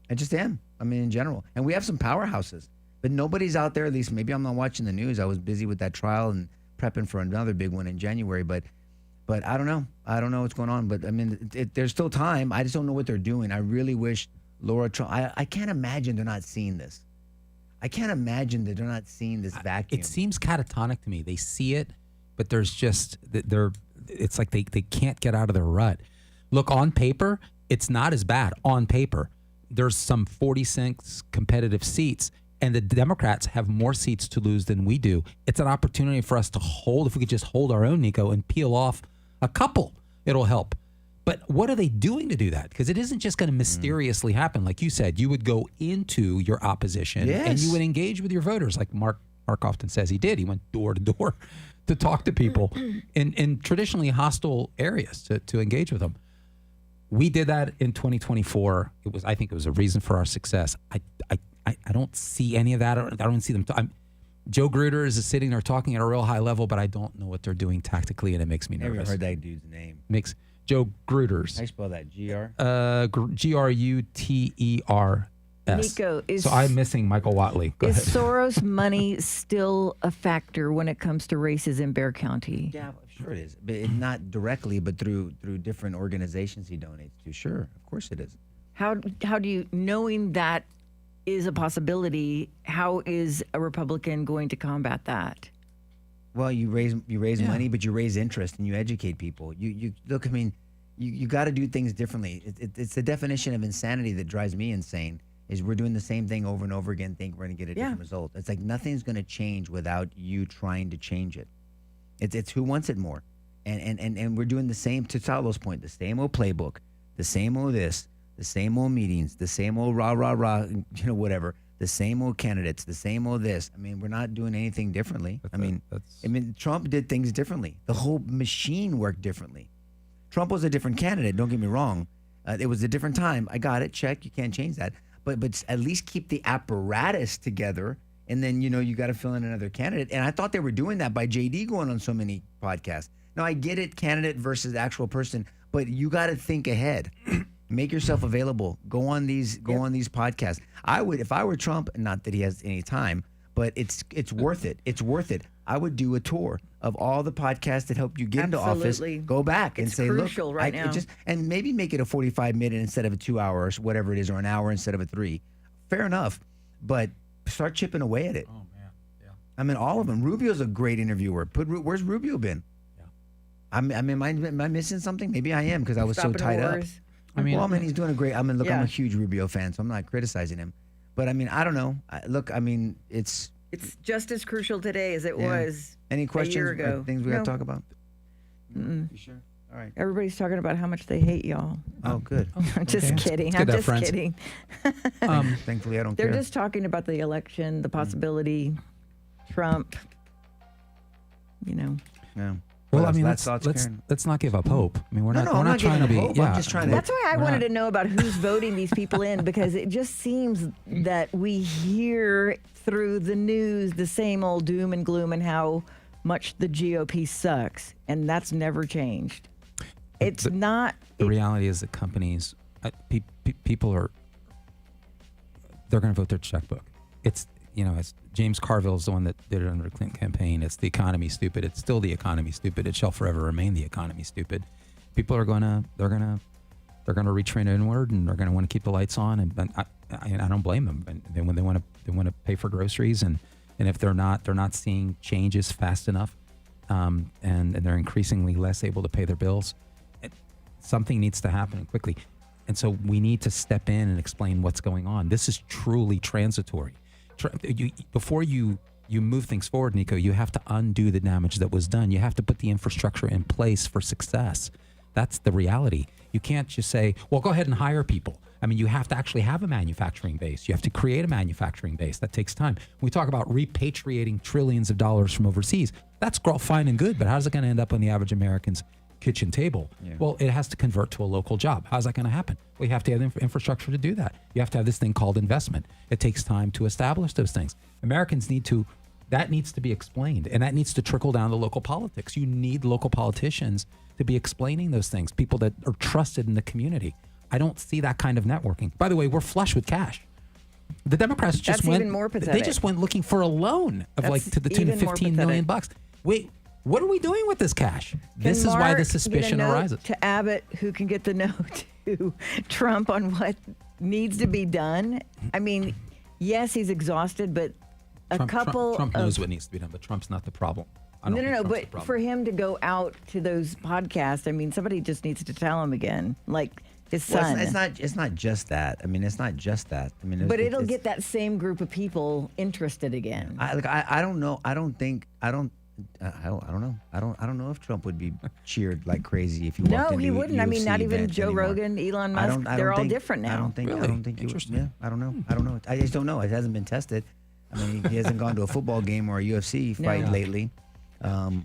I just am. I mean, in general, and we have some powerhouses, but nobody's out there. At least maybe I'm not watching the news. I was busy with that trial and prepping for another big one in January. But I don't know. I don't know what's going on. But I mean, there's still time. I just don't know what they're doing. I really wish Laura Trump. I can't imagine they're not seeing this. I can't imagine that they're not seeing this vacuum. It seems catatonic to me. They see it, but there's just it's like they can't get out of their rut. Look, on paper, it's not as bad. On paper, there's some 46 competitive seats, and the Democrats have more seats to lose than we do. It's an opportunity for us to hold, if we could just hold our own, Nico, and peel off a couple, it'll help. But what are they doing to do that? Because it isn't just going to mysteriously happen. Like you said, you would go into your opposition and you would engage with your voters, like Mark often says he did. He went door to door to talk to people in traditionally hostile areas to engage with them. We did that in 2024. I think it was a reason for our success. I don't see any of that. I don't see them. Joe Gruder is sitting there talking at a real high level, but I don't know what they're doing tactically, and it makes me nervous. Never heard that dude's name. Joe Gruters. How do you spell that? G-R? Gruters. Nico, so I'm missing Michael Watley. Go is ahead. Soros money still a factor when it comes to races in Bexar County? Yeah, sure it is. But not directly, but through different organizations he donates to. Sure, of course it is. How do you, knowing that is a possibility, how is a Republican going to combat that? Well, you raise money, but you raise interest and you educate people. You look. I mean, you got to do things differently. It's the definition of insanity that drives me insane. Is we're doing the same thing over and over again, think we're going to get a different result. It's like nothing's going to change without you trying to change it. It's who wants it more, and we're doing the same. To Salo's point, the same old playbook, the same old this, the same old meetings, the same old rah rah rah, whatever. The same old candidates, the same old this. I mean, we're not doing anything differently. I mean, Trump did things differently. The whole machine worked differently. Trump was a different candidate. Don't get me wrong. It was a different time. I got it. Check. You can't change that. But at least keep the apparatus together, and then you got to fill in another candidate. And I thought they were doing that by JD going on so many podcasts. Now I get it, candidate versus actual person, but you got to think ahead. Make yourself available. Go on these podcasts. I would, if I were Trump, not that he has any time, but it's worth it. It's worth it. I would do a tour of all the podcasts that helped you get into office. Go back and say, look, and maybe make it a 45-minute instead of a 2 hours, whatever it is, or an hour instead of a 3. Fair enough, but start chipping away at it. Oh man, yeah. I mean, all of them. Rubio's a great interviewer. Where's Rubio been? Yeah. Am I missing something? Maybe I am because I was so tied up. I mean, he's doing a great. I'm a huge Rubio fan, so I'm not criticizing him. But I mean, I don't know. It's just as crucial today as it was Any questions a year ago. Or things we got to talk about? Mm-mm. You sure? All right. Everybody's talking about how much they hate y'all. Oh, good. I'm just kidding. I'm just kidding. Thankfully, I don't They're care. They're just talking about the election, the possibility, Trump. Yeah. Well, I mean, let's not give up hope. I mean, we're not trying to be. Hope. I'm just trying to. That's why I wanted to know about who's voting these people in, because it just seems that we hear through the news the same old doom and gloom and how much the GOP sucks, and that's never changed. It's not. The reality is that companies, people are. They're going to vote their checkbook. It's as James Carville is the one that did it under the Clinton campaign. It's the economy stupid. It's still the economy stupid. It shall forever remain the economy stupid. People are gonna retrain inward, and they're gonna want to keep the lights on. And I don't blame them. And then when they want to pay for groceries, and if they're not seeing changes fast enough, and they're increasingly less able to pay their bills, something needs to happen quickly. And so we need to step in and explain what's going on. This is truly transitory. Before you you move things forward, Nico, you have to undo the damage that was done. You have to put the infrastructure in place for success. That's the reality. You can't just say, well, go ahead and hire people. I mean, you have to actually have a manufacturing base. You have to create a manufacturing base. That takes time. When we talk about repatriating trillions of dollars from overseas, that's fine and good, but how's it going to end up on the average American's kitchen table? Yeah. Well, it has to convert to a local job. How's that going to happen? Well, you have to have infrastructure to do that. You have to have this thing called investment. It takes time to establish those things. Americans that needs to be explained, and that needs to trickle down to local politics. You need local politicians to be explaining those things, people that are trusted in the community. I don't see that kind of networking. By the way, we're flush with cash. The Democrats just went. Even more pathetic. They just went looking for a loan of to the tune of $15 million. Wait, what are we doing with this cash? This is why the suspicion arises. To Abbott, who can get the note to Trump on what needs to be done. I mean, yes, he's exhausted, but Trump knows what needs to be done, but Trump's not the problem. No, but for him to go out to those podcasts, I mean, somebody just needs to tell him again, like his son. Well, it's not just that. I mean, it's not just that. I mean, but it'll get that same group of people interested again. I don't know. I don't know. I don't know if Trump would be cheered like crazy if he walked into No, he wouldn't. UFC I mean, not even Joe anymore. Rogan, Elon Musk. They're all different now. I don't think he would. Yeah, I don't know. I just don't know. It hasn't been tested. I mean, he hasn't gone to a football game or a UFC fight lately.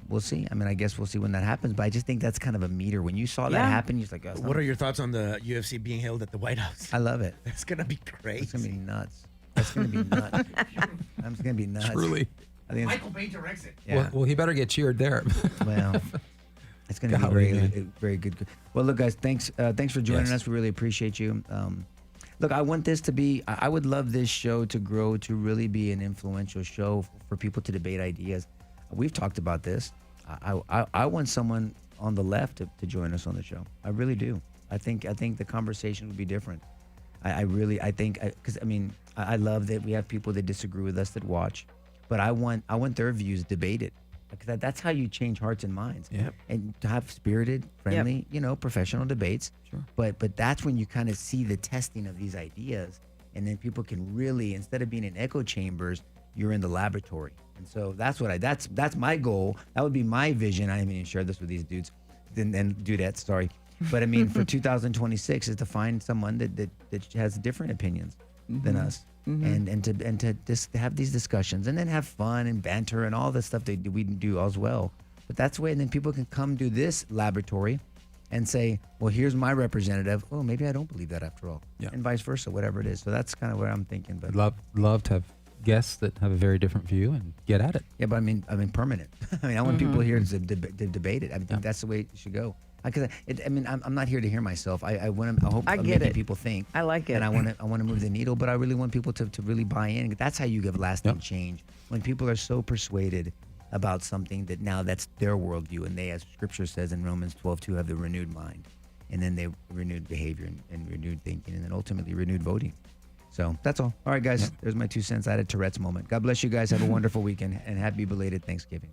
We'll see. I mean, I guess we'll see when that happens. But I just think that's kind of a meter. When you saw that happen, you're just like, what are your thoughts on the UFC being held at the White House? I love it. It's going to be crazy. It's going to be nuts. That's going to be nuts. It's going to be nuts. Truly. I think Michael Bay directs it. Yeah. Well, he better get cheered there. Well, it's going to be very good. Well, look, guys, thanks for joining us. We really appreciate you. Look, I want this to be, I would love this show to grow to really be an influential show for people to debate ideas. We've talked about this. I want someone on the left to join us on the show. I really do. I think the conversation would be different. I think, because I mean, I love that we have people that disagree with us that watch, but I want their views debated. Because that's how you change hearts and minds. Yep. And to have spirited, friendly, professional debates. Sure. But that's when you kind of see the testing of these ideas, and then people can really, instead of being in echo chambers, you're in the laboratory. And so that's my goal. That would be my vision. I didn't even share this with these dudes and dudettes, sorry. But I mean, for 2026 is to find someone that has different opinions than us. Mm-hmm. And to just have these discussions and then have fun and banter and all the stuff that we do as well. But that's the way, and then people can come to this laboratory and say, well, here's my representative. Oh, maybe I don't believe that after all. Yeah. And vice versa, whatever it is. So that's kind of where I'm thinking. But love to have guests that have a very different view and get at it. Yeah, but I mean permanent. I mean, I want people here to debate it. I think that's the way it should go. Because I'm not here to hear myself. I hope I'm making people think. I like it, and I want to move the needle. But I really want people to really buy in. That's how you give lasting change. When people are so persuaded about something that now that's their worldview, and they, as Scripture says in Romans 12:2, have the renewed mind, and then they renewed behavior and renewed thinking, and then ultimately renewed voting. So that's all. All right, guys. There's my 2 cents. I had a Tourette's moment. God bless you guys. Have a wonderful weekend and happy belated Thanksgiving.